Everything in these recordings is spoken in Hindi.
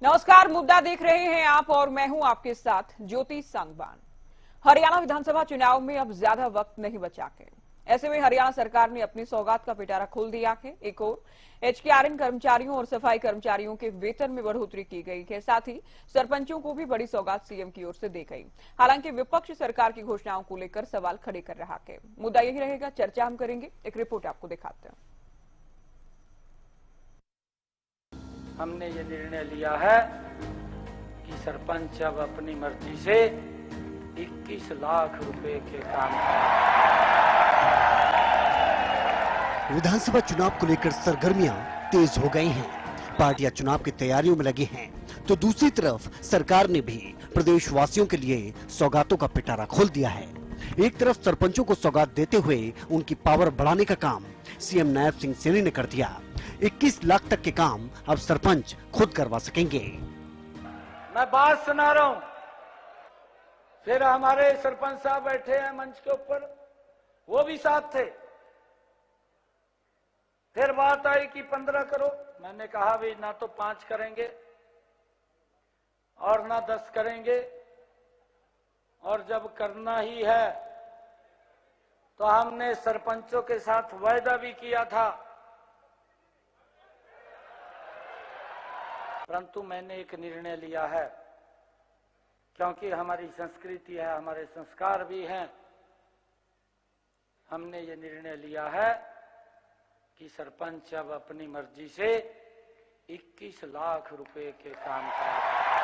नमस्कार, मुद्दा देख रहे हैं आप और मैं हूं आपके साथ ज्योति सांगवान। हरियाणा विधानसभा चुनाव में अब ज्यादा वक्त नहीं बचा के ऐसे में हरियाणा सरकार ने अपनी सौगात का पिटारा खोल दिया है। एक और एचकेआरएन कर्मचारियों और सफाई कर्मचारियों के वेतन में बढ़ोतरी की गई है। साथ ही सरपंचों को भी बड़ी सौगात सीएम की ओर से दी गई। हालांकि विपक्ष सरकार की घोषणाओं को लेकर सवाल खड़े कर रहा है। मुद्दा यही रहेगा, चर्चा हम करेंगे। एक रिपोर्ट आपको दिखाते हैं। हमने ये निर्णय लिया है कि सरपंच अब अपनी मर्जी से 21 लाख रुपए के काम करें। विधानसभा चुनाव को लेकर सरगर्मियां तेज हो गई हैं। पार्टियां चुनाव की तैयारियों में लगी हैं, तो दूसरी तरफ सरकार ने भी प्रदेशवासियों के लिए सौगातों का पिटारा खोल दिया है। एक तरफ सरपंचों को सौगात देते हुए उनकी पावर बढ़ाने का काम सीएम नायब सिंह सैनी ने कर दिया। 21 लाख तक के काम अब सरपंच खुद करवा सकेंगे। मैं बात सुना रहा हूं, फिर हमारे सरपंच साहब बैठे हैं मंच के ऊपर, वो भी साथ थे। फिर बात आई कि 15 करो। मैंने कहा भी ना तो 5 करेंगे और ना 10 करेंगे, और जब करना ही है तो हमने सरपंचों के साथ वायदा भी किया था। परंतु मैंने एक निर्णय लिया है, क्योंकि हमारी संस्कृति है, हमारे संस्कार भी हैं। हमने ये निर्णय लिया है कि सरपंच अब अपनी मर्जी से 21 लाख रुपए के काम करें।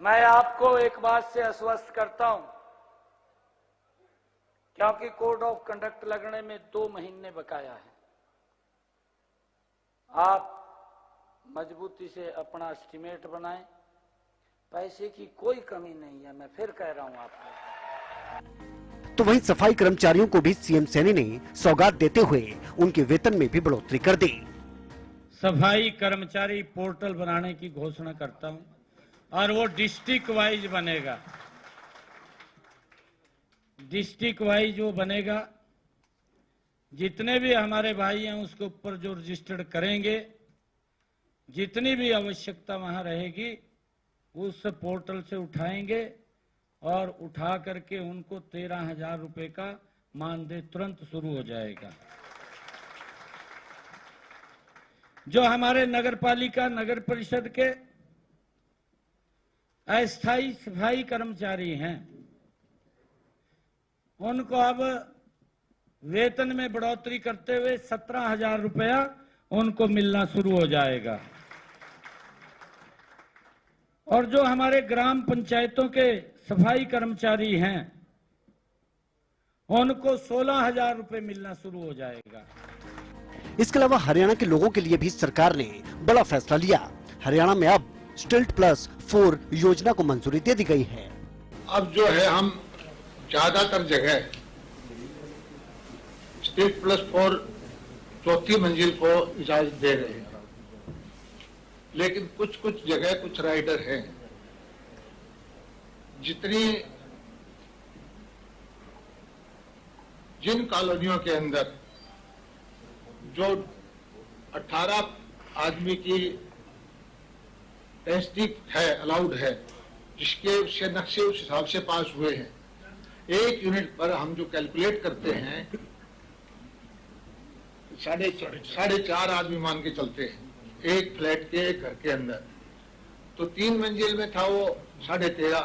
मैं आपको एक बात से आश्वस्त करता हूं, क्योंकि कोड ऑफ कंडक्ट लगने में 2 महीने बकाया है। आप मजबूती से अपना एस्टिमेट बनाएं। पैसे की कोई कमी नहीं है, मैं फिर कह रहा हूं आपको। तो वहीं सफाई कर्मचारियों को भी सीएम सैनी ने सौगात देते हुए उनके वेतन में भी बढ़ोतरी कर दी। सफाई कर्मचारी पोर्टल बनाने की घोषणा करता हूं, और वो डिस्ट्रिक्ट वाइज बनेगा। डिस्ट्रिक्ट वाइज वो बनेगा। जितने भी हमारे भाई हैं उसके ऊपर जो रजिस्टर्ड करेंगे, जितनी भी आवश्यकता वहां रहेगी उस पोर्टल से उठाएंगे, और उठा करके उनको 13,000 रुपए का मानदेय तुरंत शुरू हो जाएगा। जो हमारे नगर पालिका नगर परिषद के अस्थायी सफाई कर्मचारी हैं, उनको अब वेतन में बढ़ोतरी करते हुए 17,000 रुपया उनको मिलना शुरू हो जाएगा। और जो हमारे ग्राम पंचायतों के सफाई कर्मचारी हैं, उनको 16,000 रुपए मिलना शुरू हो जाएगा। इसके अलावा हरियाणा के लोगों के लिए भी सरकार ने बड़ा फैसला लिया। हरियाणा में अब स्टिल्ट प्लस 4 योजना को मंजूरी दे दी गई है। अब जो है हम ज्यादातर जगह स्टिल्ट प्लस 4 चौथी मंजिल को इजाजत दे रहे हैं, लेकिन कुछ जगह कुछ राइडर हैं जिन कॉलोनियों के अंदर जो 18 आदमी की डेंसिटी है, अलाउड है, जिसके नक्शे उस हिसाब से पास हुए हैं, 1 यूनिट पर हम जो कैलकुलेट करते हैं 4.5 आदमी मान के चलते हैं एक फ्लैट के घर के अंदर। तो 3 मंजिल में था वो 13.5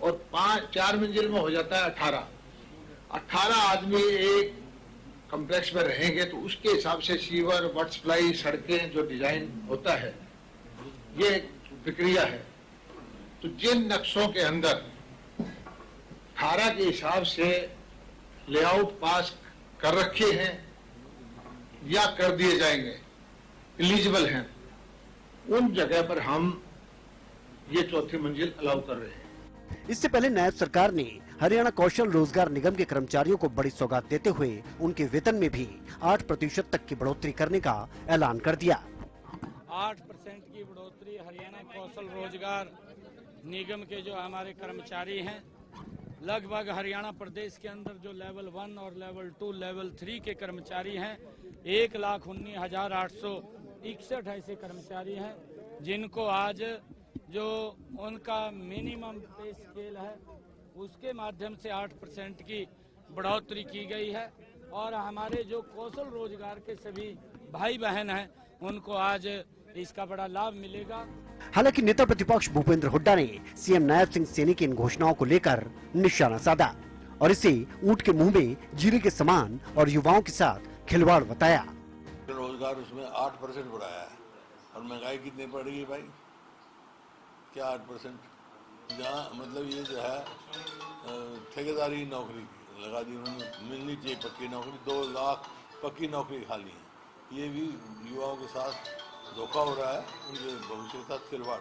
और 4 मंजिल में हो जाता है 18 आदमी एक कॉम्प्लेक्स में रहेंगे, तो उसके हिसाब से सीवर, वाटर सप्लाई, सड़कें जो डिजाइन होता है, ये प्रक्रिया है। तो जिन नक्शों के अंदर 18 के हिसाब से लेआउट पास कर रखे हैं या कर दिए जाएंगे, एलिजिबल हैं, उन जगह पर हम ये चौथी मंजिल अलाउ कर रहे हैं। इससे पहले नायब सरकार ने हरियाणा कौशल रोजगार निगम के कर्मचारियों को बड़ी सौगात देते हुए उनके वेतन में भी 8% तक की बढ़ोतरी करने का ऐलान कर दिया। 8% की बढ़ोतरी हरियाणा कौशल रोजगार निगम के जो हमारे कर्मचारी हैं, लगभग हरियाणा प्रदेश के अंदर जो लेवल 1 और लेवल 2, लेवल 3 के कर्मचारी हैं, 1,19,861 ऐसे कर्मचारी हैं जिनको आज जो उनका मिनिमम पे स्केल है उसके माध्यम से 8% की बढ़ोतरी की गई है। और हमारे जो कौशल रोजगार के सभी भाई बहन हैं उनको आज इसका बड़ा लाभ मिलेगा। हालांकि नेता प्रतिपक्ष भूपेंद्र हुड्डा ने सीएम नायब सिंह सैनी की इन घोषणाओं को लेकर निशाना साधा और इसे ऊंट के मुंह में जीरे के समान और युवाओं के साथ खिलवाड़ बताया। रोजगार उसमें 8% बढ़ाया है और महंगाई कितनी पड़ेगी भाई? क्या 8%? जहाँ मतलब ये जो है ठेकेदारी नौकरी लगा दी उन्होंने, मिलनी चाहिए पक्की नौकरी, 2 लाख पक्की नौकरी खाली है। ये भी युवाओं के साथ धोखा हो रहा है, उनके भविष्य के साथ खिलवाड़।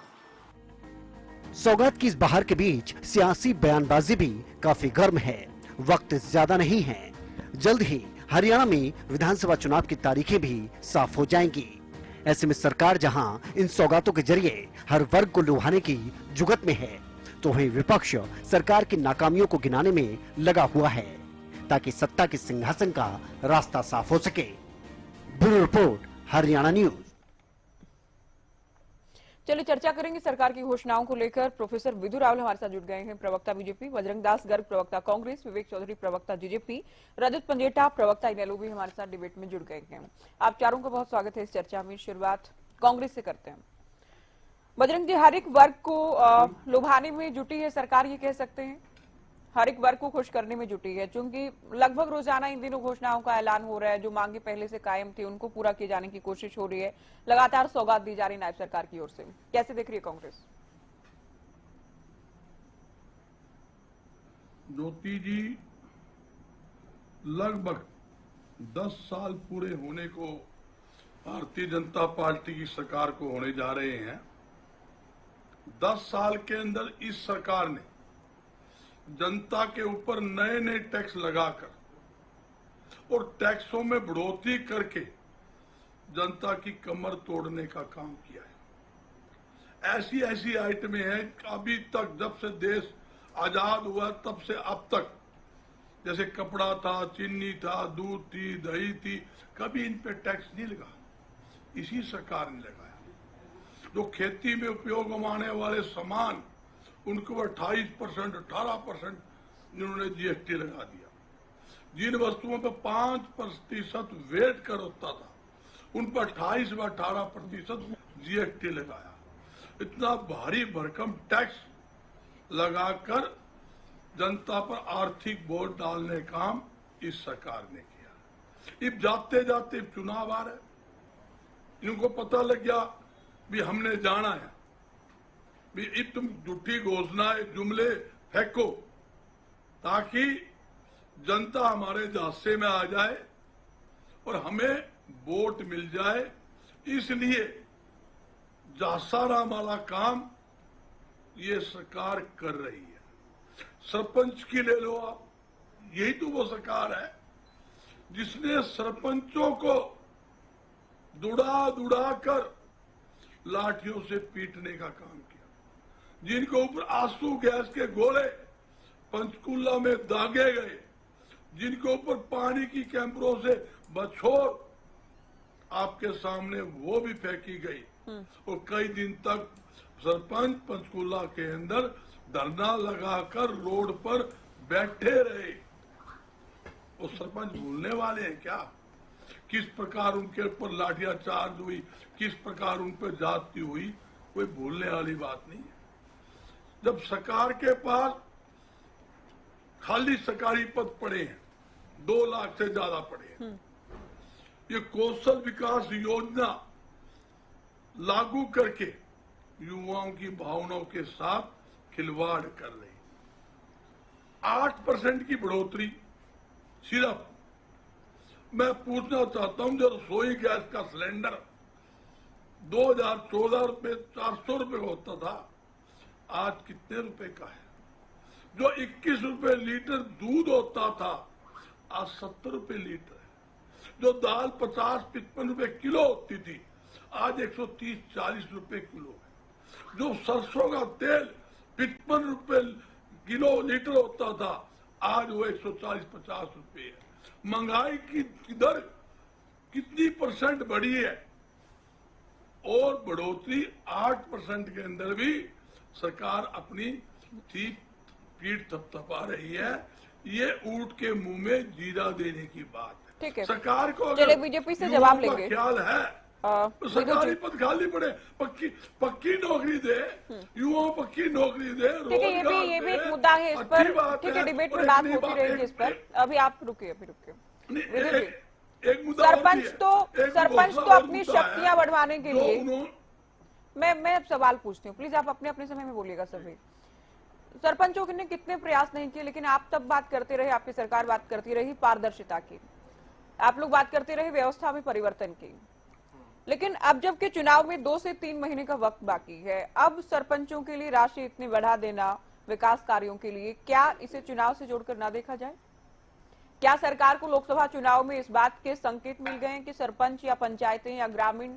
सौगात की इस बहार के बीच सियासी बयानबाजी भी काफी गर्म है। वक्त ज्यादा नहीं है, जल्द ही हरियाणा में विधानसभा चुनाव की तारीखें भी साफ हो जाएंगी। ऐसे में सरकार जहां इन सौगातों के जरिए हर वर्ग को लुभाने की जुगत में है, तो वहीं विपक्ष सरकार की नाकामियों को गिनाने में लगा हुआ है ताकि सत्ता के सिंहासन का रास्ता साफ हो सके। Bureau report, Haryana news. चलिए चर्चा करेंगे सरकार की घोषणाओं को लेकर। प्रोफेसर विधु रावल हमारे साथ जुड़ गए हैं, प्रवक्ता बीजेपी, बजरंग दास गर्ग प्रवक्ता कांग्रेस, विवेक चौधरी प्रवक्ता जेजेपी, रजत पंजेटा प्रवक्ता इनेलो भी हमारे साथ डिबेट में जुड़ गए हैं। आप चारों का बहुत स्वागत है इस चर्चा में। शुरुआत कांग्रेस से करते हैं। बजरंग जी, हर एक वर्ग को लुभाने में जुटी है सरकार, ये कह सकते हैं हर एक वर्ग को खुश करने में जुटी है, क्योंकि लगभग रोजाना इन दिनों घोषणाओं का ऐलान हो रहा है। जो मांगे पहले से कायम थी उनको पूरा किए जाने की कोशिश हो रही है, लगातार सौगात दी जा रही नायब सरकार की ओर से। कैसे देख रही है कांग्रेस? ज्योति जी, लगभग 10 साल पूरे होने को भारतीय जनता पार्टी की सरकार को होने जा रहे हैं। 10 साल के अंदर इस सरकार ने जनता के ऊपर नए नए टैक्स लगाकर और टैक्सों में बढ़ोतरी करके जनता की कमर तोड़ने का काम किया है। ऐसी ऐसी आइटमें हैं अभी तक, जब से देश आजाद हुआ तब से अब तक, जैसे कपड़ा था, चीनी था, दूध थी, दही थी, कभी इन पे टैक्स नहीं लगा, इसी सरकार ने लगाया। जो खेती में उपयोग में आने वाले सामान, उनको 28%, 18% इन्होंने जीएसटी लगा दिया। जिन वस्तुओं पर 5% वेट कर होता था, उन पर 28 व 18% जीएसटी लगाया। इतना भारी भरकम टैक्स लगाकर जनता पर आर्थिक बोझ डालने काम इस सरकार ने किया। अब जाते जाते चुनाव आ रहे, इनको पता लग गया भी हमने जाना है, भी अब तुम झूठी घोषणाएं, जुमले फेंको ताकि जनता हमारे झांसे में आ जाए और हमें वोट मिल जाए। इसलिए झांसाराम वाला काम ये सरकार कर रही है। सरपंच की ले लो आप, यही तो वो सरकार है जिसने सरपंचों को दुड़ा दुड़ा कर लाठियों से पीटने का काम किया, जिनके ऊपर आंसू गैस के गोले पंचकूला में दागे गए, जिनके ऊपर पानी की कैंपरों से बछोर आपके सामने वो भी फेंकी गई और कई दिन तक सरपंच पंचकूला के अंदर धरना लगाकर रोड पर बैठे रहे। वो सरपंच भूलने वाले हैं क्या किस प्रकार उनके ऊपर लाठियां चार्ज हुई, किस प्रकार उन पर जाती हुई? कोई भूलने वाली बात नहीं है। जब सरकार के पास खाली सरकारी पद पड़े हैं, 2 लाख से ज्यादा पड़े हैं, ये कौशल विकास योजना लागू करके युवाओं की भावनाओं के साथ खिलवाड़ कर रही। 8% की बढ़ोतरी सिर्फ, मैं पूछना चाहता हूं, जो रसोई गैस का सिलेंडर 2014 रुपए 400 रुपए होता था, आज कितने रुपए का है? जो 21 रुपए लीटर दूध होता था, आज 70 रुपए लीटर है। जो दाल 50-55 रुपए किलो होती थी, आज 130-40 रुपए किलो है। जो सरसों का तेल 55 रुपए किलो लीटर होता था, आज वो 140-50 रुपए है। महंगाई की दर कितनी % बढ़ी है, और बढ़ोतरी 8% के अंदर भी सरकार अपनी पीठ थपथपा रही है। ये ऊंट के मुंह में जीरा देने की बात ठीक है। है। सरकार को चलिए अगर बीजेपी से युवाओं जवाब का लेंगे। ख्याल है तो सरकारी पद खाली पड़े, पक्की नौकरी दे, युवाओं पक्की नौकरी दे, ठीक है, ये भी एक मुद्दा है, इस पर ठीक है डिबेट में बात होती रहेगी इस पर। अभी आप रुकिए, एक मुद्दा सरपंच तो अपनी शक्तियां बढ़वाने के लिए, मैं अब सवाल पूछती हूँ, प्लीज आप अपने अपने समय में बोलिएगा। सभी सरपंचों ने कितने प्रयास नहीं किए, लेकिन आप तब बात करते रहे, आपकी सरकार बात करती रही पारदर्शिता की, आप लोग बात करते रहे व्यवस्था में परिवर्तन की। लेकिन अब जबकि चुनाव में 2 से 3 महीने का वक्त बाकी है, अब सरपंचों के लिए राशि इतनी बढ़ा देना विकास कार्यों के लिए, क्या इसे चुनाव से जोड़कर ना देखा जाए? क्या सरकार को लोकसभा चुनाव में इस बात के संकेत मिल गए हैं कि सरपंच या पंचायतें या ग्रामीण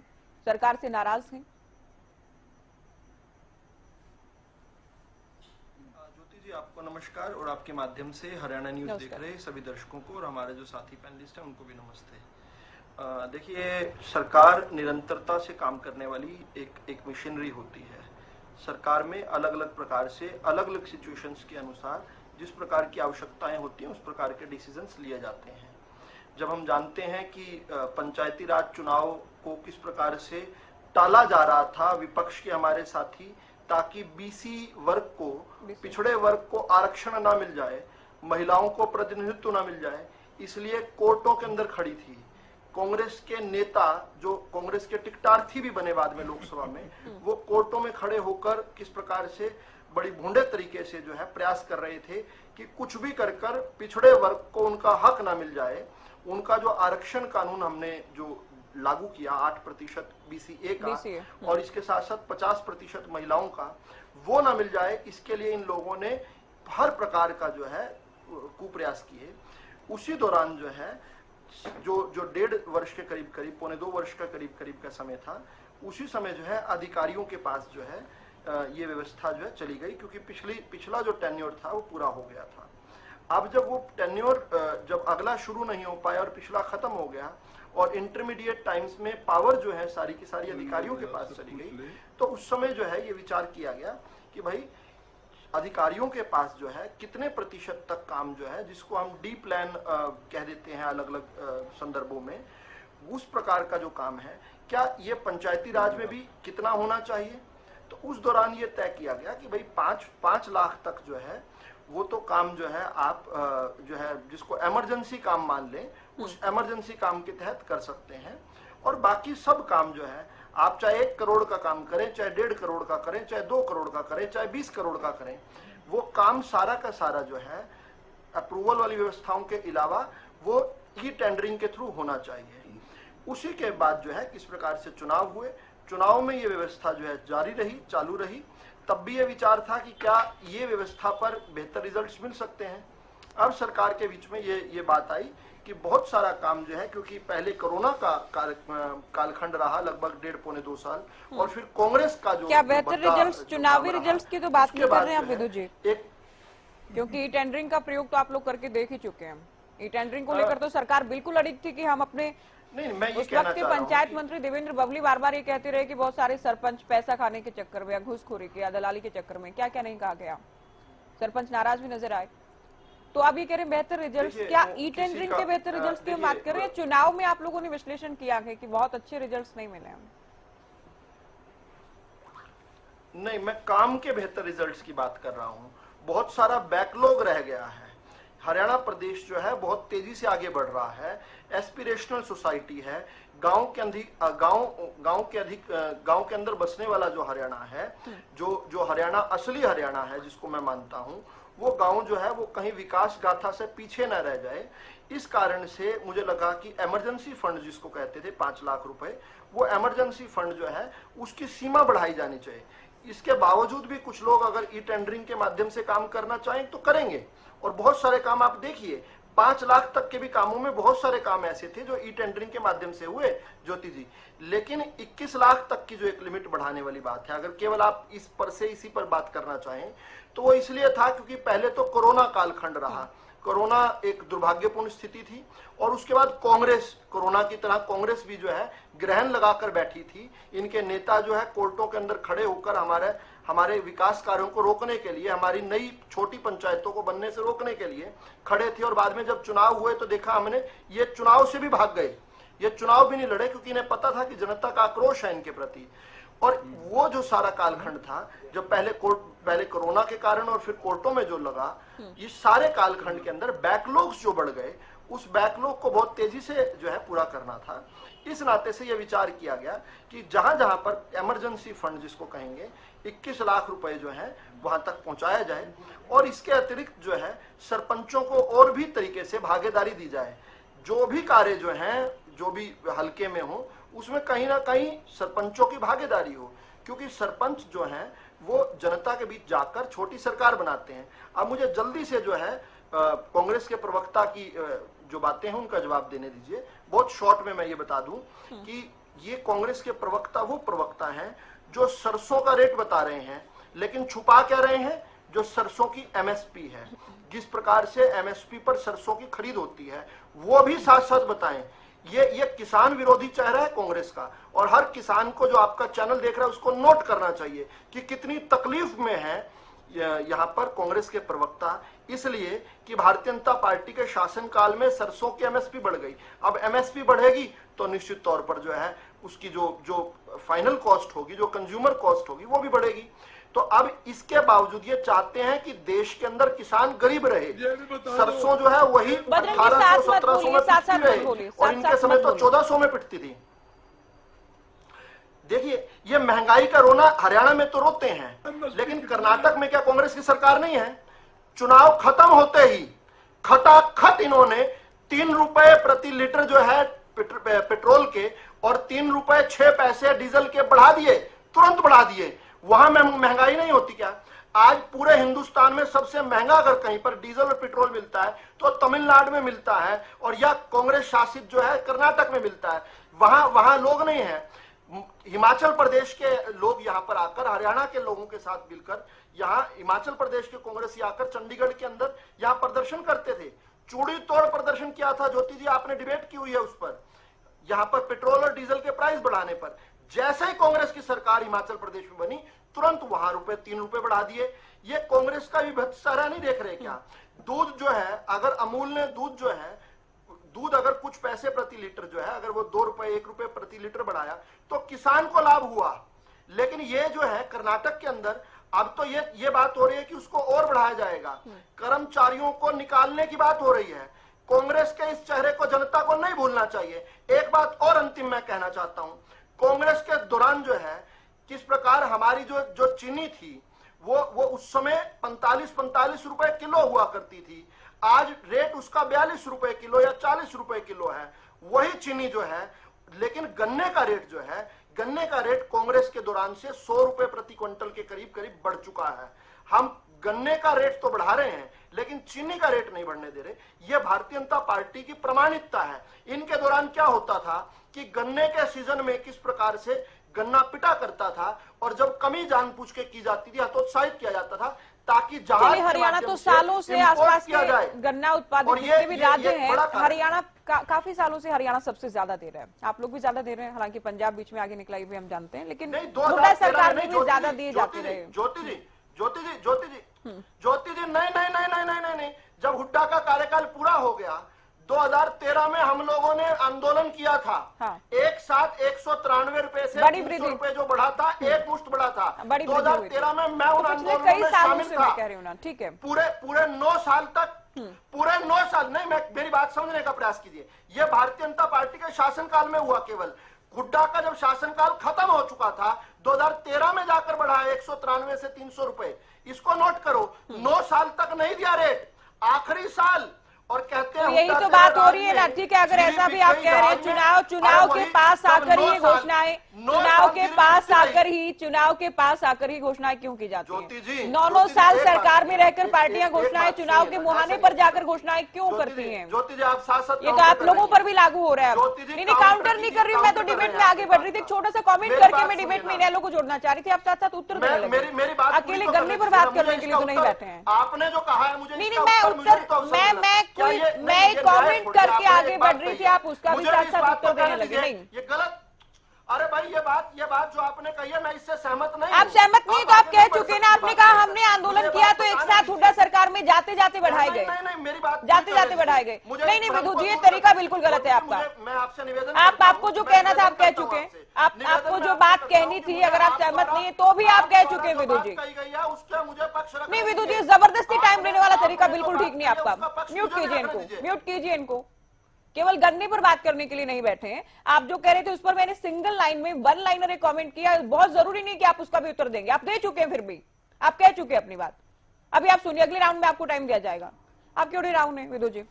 सरकार से नाराज हैं? ज्योति जी, आपको नमस्कार, और आपके माध्यम से हरियाणा न्यूज देख रहे सभी दर्शकों को और हमारे जो साथी पैनलिस्ट हैं उनको भी नमस्ते। देखिए, सरकार निरंतरता से काम करने वाली एक मशीनरी होती है। सरकार में अलग अलग प्रकार से अलग अलग सिचुएशंस के अनुसार जिस प्रकार की आवश्यकताएं होती हैं उस प्रकार के डिसीजंस लिए जाते हैं। जब हम जानते हैं कि पंचायती राज चुनाव को किस प्रकार से टाला जा रहा था विपक्ष के हमारे साथी, ताकि बीसी वर्ग को, पिछड़े वर्ग को आरक्षण ना मिल जाए, महिलाओं को प्रतिनिधित्व ना मिल जाए, इसलिए कोर्टों के अंदर खड़ी थी। कांग्रेस के नेता जो कांग्रेस के टिकटार्थी भी बने बाद में लोकसभा में, वो कोर्टों में खड़े होकर किस प्रकार से बड़ी भोंडे तरीके से जो है प्रयास कर रहे थे कि कुछ भी कर पिछड़े वर्ग को उनका हक ना मिल जाए। उनका जो आरक्षण कानून हमने जो लागू किया 8% BCA का, और इसके साथ साथ 50% महिलाओं का, वो ना मिल जाए, इसके लिए इन लोगों ने हर प्रकार का जो है कुप्रयास किए। उसी दौरान जो है जो 1.5 वर्ष के करीब 1.25 वर्ष का करीब का समय था, उसी समय जो है अधिकारियों के पास जो है ये व्यवस्था जो है चली गई, क्योंकि पिछला जो टेन्योर था वो पूरा हो गया था। अब जब वो टेन्योर जब अगला शुरू नहीं हो पाया और पिछला खत्म हो गया और इंटरमीडिएट टाइम्स में पावर जो है सारी की सारी अधिकारियों के पास चली गई, तो उस समय जो है ये विचार किया गया कि भाई अधिकारियों के पास जो है कितने प्रतिशत तक काम जो है, जिसको हम डी प्लान कह देते हैं अलग अलग संदर्भों में, उस प्रकार का जो काम है, क्या ये पंचायती राज में भी कितना होना चाहिए। तो उस दौरान ये तय किया गया कि भाई 5 लाख तक जो है वो तो काम जो है आप जो है जिसको इमरजेंसी काम मान लें, उस इमरजेंसी काम के तहत कर सकते हैं, और बाकी सब काम जो है आप चाहे 1 करोड़ का काम करें, चाहे 1.5 करोड़ का करें, चाहे 2 करोड़ का करें, चाहे 20 करोड़ का करें, वो काम सारा का सारा जो है अप्रूवल वाली व्यवस्थाओं के अलावा वो ई टेंडरिंग के थ्रू होना चाहिए। उसी के बाद जो है किस प्रकार से चुनाव हुए, चुनाव में ये व्यवस्था जो है जारी रही, चालू रही। तब भी ये विचार था कि क्या ये व्यवस्था पर बेहतर रिजल्ट्स मिल सकते हैं। अब सरकार के बीच में ये बात आई कि बहुत सारा काम जो है, क्योंकि पहले कोरोना का कालखंड रहा लगभग 1.5-2 साल, और फिर कांग्रेस का जो क्या बेहतर रिजल्ट्स, चुनावी रिजल्ट्स की तो बात नहीं कर रहे हैं आप विदु जी, क्योंकि ई टेंडरिंग का प्रयोग तो आप लोग करके देख ही चुके हैं। ई टेंडरिंग को लेकर तो सरकार बिल्कुल अड़िग थी कि हम अपने उस वक्त के पंचायत मंत्री देवेंद्र बबली बार-बार ये कहते रहे कि बहुत सारे सरपंच पैसा खाने के चक्कर में या घूसखोरी के या दलाली के चक्कर में क्या क्या नहीं कहा गया, सरपंच नाराज भी नजर आए। तो आप ये कह रहे हैं बेहतर रिजल्ट्स, क्या ई टेंडरिंग के बेहतर रिजल्ट्स की हम बात कर रहे हैं? चुनाव में आप लोगों ने विश्लेषण किया है कि बहुत अच्छे रिजल्ट्स नहीं मिले हैं। नहीं, मैं काम के बेहतर रिजल्ट्स की बात कर रहा हूं। बहुत सारा बैकलॉग रह गया है। हरियाणा प्रदेश जो है बहुत तेजी से आगे बढ़ रहा है, एस्पिरेशनल सोसाइटी है। गांव के अंदर बसने वाला जो हरियाणा है, जो हरियाणा असली हरियाणा है जिसको मैं मानता हूं, वो गांव जो है वो कहीं विकास गाथा से पीछे न रह जाए। इस कारण से मुझे लगा कि इमरजेंसी फंड जिसको कहते थे 5 लाख रुपए, वो इमरजेंसी फंड जो है उसकी सीमा बढ़ाई जानी चाहिए। इसके बावजूद भी कुछ लोग अगर ई टेंडरिंग के माध्यम से काम करना चाहें तो करेंगे, और बहुत सारे काम आप देखिए 5 लाख तक के भी कामों में बहुत सारे काम ऐसे थे जो ई टेंडरिंग के माध्यम से हुए ज्योति जी, लेकिन 21 लाख तक की जो एक लिमिट बढ़ाने वाली बात है, अगर केवल आप इस पर से इसी पर बात करना चाहें तो वो इसलिए था क्योंकि पहले तो कोरोना कालखंड रहा, कोरोना एक दुर्भाग्यपूर्ण स्थिति थी, और उसके बाद कांग्रेस, कोरोना की तरह कांग्रेस भी जो है ग्रहण लगाकर बैठी थी। इनके नेता जो है कोर्टों के अंदर खड़े होकर हमारे विकास कार्यों को रोकने के लिए, हमारी नई छोटी पंचायतों को बनने से रोकने के लिए खड़े थे, और बाद में जब चुनाव हुए तो देखा हमने ये चुनाव से भी भाग गए, ये चुनाव भी नहीं लड़े क्योंकि इन्हें पता था कि जनता का आक्रोश है इनके प्रति। और वो जो सारा कालखंड था, जब पहले कोरोना के कारण और फिर कोर्टों में जो लगा, ये सारे कालखंड के अंदर बैकलॉग्स जो बढ़ गए, उस बैकलॉग को बहुत तेजी से जो है पूरा करना था। इस नाते से यह विचार किया गया कि जहां जहां पर इमरजेंसी फंड जिसको कहेंगे 21 लाख रुपए जो है वहां तक पहुंचाया जाए, और इसके अतिरिक्त जो है सरपंचों को और भी तरीके से भागीदारी दी जाए। जो भी कार्य जो हैं, जो भी हल्के में हो, उसमें कहीं ना कहीं सरपंचों की भागीदारी हो, क्योंकि सरपंच जो हैं वो जनता के बीच जाकर छोटी सरकार बनाते हैं। अब मुझे जल्दी से जो है कांग्रेस के प्रवक्ता की जो बातें हैं उनका जवाब देने दीजिए। बहुत शॉर्ट में मैं ये बता दूं कि ये कांग्रेस के प्रवक्ता वो प्रवक्ता हैं जो सरसों का रेट बता रहे हैं, लेकिन छुपा क्या रहे हैं जो सरसों की एमएसपी है, जिस प्रकार से एमएसपी पर सरसों की खरीद होती है, वो भी साथ साथ बताएं। ये किसान विरोधी चेहरा है कांग्रेस का, और हर किसान को जो आपका चैनल देख रहा है उसको नोट करना चाहिए कि कितनी तकलीफ में है यहाँ पर कांग्रेस के प्रवक्ता, इसलिए कि भारतीय जनता पार्टी के शासनकाल में सरसों की एमएसपी बढ़ गई। अब एमएसपी बढ़ेगी तो निश्चित तौर पर जो है उसकी जो फाइनल कॉस्ट होगी, जो कंज्यूमर कॉस्ट होगी, वो भी बढ़ेगी। तो अब इसके बावजूद ये चाहते हैं कि देश के अंदर किसान गरीब रहे, सरसों जो है वही 1800-1700 में पिटती रहे, और इनके समय तो 1400 में पिटती थी। देखिए, ये महंगाई का रोना हरियाणा में तो रोते हैं, लेकिन कर्नाटक में क्या कांग्रेस की सरकार नहीं है? चुनाव खत्म होते ही खटाखट इन्होंने 3 रुपए प्रति लीटर जो है पेट्रोल के और 3 रुपए 6 पैसे डीजल के बढ़ा दिए, तुरंत बढ़ा दिए। वहां में महंगाई नहीं होती क्या? आज पूरे हिंदुस्तान में सबसे महंगा अगर कहीं पर डीजल और पेट्रोल मिलता है तो तमिलनाडु में मिलता है, और या कांग्रेस शासित जो है कर्नाटक में मिलता है। वहां लोग नहीं है। हिमाचल प्रदेश के लोग यहाँ पर आकर हरियाणा के लोगों के साथ मिलकर, यहाँ हिमाचल प्रदेश के कांग्रेसी आकर चंडीगढ़ के अंदर यहाँ प्रदर्शन करते थे, चूड़ी तोड़ प्रदर्शन किया था। ज्योति जी, आपने डिबेट की हुई है उस पर, यहाँ पर पेट्रोल और डीजल के प्राइस बढ़ाने पर। जैसे ही कांग्रेस की सरकार हिमाचल प्रदेश में बनी, तुरंत वहां 3 रुपए बढ़ा दिए। ये कांग्रेस का विभत्स चेहरा नहीं देख रहे क्या? दूध जो है, अगर अमूल ने दूध अगर कुछ पैसे प्रति लीटर जो है, अगर वो 2 रुपए 1 रुपए प्रति लीटर बढ़ाया तो किसान को लाभ हुआ। लेकिन ये जो है कर्नाटक के अंदर अब तो ये बात हो रही है कि उसको और बढ़ाया जाएगा, कर्मचारियों को निकालने की बात हो रही है। कांग्रेस के इस चेहरे को जनता को नहीं भूलना चाहिए। एक बात और अंतिम मैं कहना चाहता हूं, कांग्रेस के दौरान जो है किस प्रकार हमारी जो चीनी थी वो उस समय 45 रुपए किलो हुआ करती थी, आज रेट उसका 42 रुपए किलो या 40 रुपए किलो है, वही चीनी जो है। लेकिन गन्ने का रेट कांग्रेस के दौरान से 100 रुपए प्रति क्विंटल के करीब बढ़ चुका है। हम गन्ने का रेट तो बढ़ा रहे हैं लेकिन चीनी का रेट नहीं बढ़ने दे रहे। यह भारतीय जनता पार्टी की प्रमाणिकता है। इनके दौरान क्या होता था कि गन्ने के सीजन में किस प्रकार से गन्ना पिटा करता था, और जब कमी जानबूझ के की जाती थी, हतोत्साहित किया जाता था ताकि जहाज हरियाणा तो सालों से आसपास के गन्ना उत्पादक जितने भी राज्य हैं, हरियाणा काफी सालों से हरियाणा सबसे ज्यादा दे रहा है। आप लोग भी ज्यादा दे रहे हैं, हालांकि पंजाब बीच में आगे निकला ये भी हम जानते हैं, लेकिन सरकार में भी ज्यादा दिए जाते रहे। ज्योति जी नहीं, जब हुड्डा का कार्यकाल पूरा हो गया 2013 में हम लोगों ने आंदोलन किया था। हाँ। एक साथ 193 रुपए से 300 रुपए जो बढ़ा था, एक मुश्त बढ़ा था। 2013 में मैं उन आंदोलनों में शामिल था। ठीक है, पूरे 9 साल तक, पूरे 9 साल नहीं, मेरी बात समझने का प्रयास कीजिए। यह भारतीय जनता पार्टी के शासनकाल में हुआ। केवल हुड्डा का जब शासनकाल खत्म हो चुका था 2013 में जाकर बढ़ा 193 से 300 रुपए। इसको नोट करो, 9 साल तक नहीं दिया रेट, आखिरी साल और कहते तो हैं यही तो बात हो रही है ना। ठीक है, अगर ऐसा भी आप कह रहे हैं चुनाव के पास आकर ही घोषणाएं, चुनाव के पास आकर ही घोषणाएं क्यों की जाती हैं? 9 साल सरकार में रहकर पार्टियां घोषणाएं, चुनाव के मुहाने पर जाकर घोषणाएं क्यों करती हैं? ज्योति जी, आप साथ ये तो आप लोगों पर भी लागू हो रहा है। नहीं, काउंटर नहीं कर रही हूँ, मैं तो डिबेट में आगे बढ़ रही थी। एक छोटा सा कमेंट करके मैं डिबेट में इनेलो को जोड़ना चाह रही थी। आप साथ साथ उत्तर देने लगे। मेरी बात अकेले गन्ने पर बात करने के लिए तो नहीं बैठे हैं। आपने जो कहा है मुझे नहीं, मैं एक कमेंट करके आगे बढ़ रही थी, आप उसका भी साथ साथ उत्तर देने लगे। नहीं, ये गलत। अरे भाई, ये बात जो आपने कही है, मैं इससे सहमत नहीं। आप सहमत नहीं तो आप कह चुके ना। आपने कहा हमने आंदोलन किया तो एक साथ हुड्डा सरकार में जाते जाते बढ़ाए गए, मेरी बात जाते जाते बढ़ाए गए। नहीं विधु जी, ये तरीका बिल्कुल गलत है आपका। मैं आपसे निवेदन, आपको जो कहना था आप कह चुके। आपको जो बात कहनी थी, अगर आप सहमत नहीं है तो भी आप कह चुके विधु जी। उसका मुझे पक्ष रखना नहीं विधु जी, जबरदस्ती टाइम लेने वाला तरीका बिल्कुल ठीक नहीं आपका। म्यूट कीजिए इनको, म्यूट कीजिए इनको। केवल गन्ने पर बात करने के लिए नहीं बैठे हैं। आप जो कह रहे थे उस पर मैंने सिंगल लाइन में वन लाइनर एक कमेंट किया। बहुत जरूरी नहीं कि आप उसका भी उत्तर देंगे, आप दे चुके हैं, फिर भी आप कह चुके हैं अपनी बात। अभी आप सुनिए, अगले राउंड में आपको टाइम दिया जाएगा। आप क्यों नहीं राउंड है विधु जी?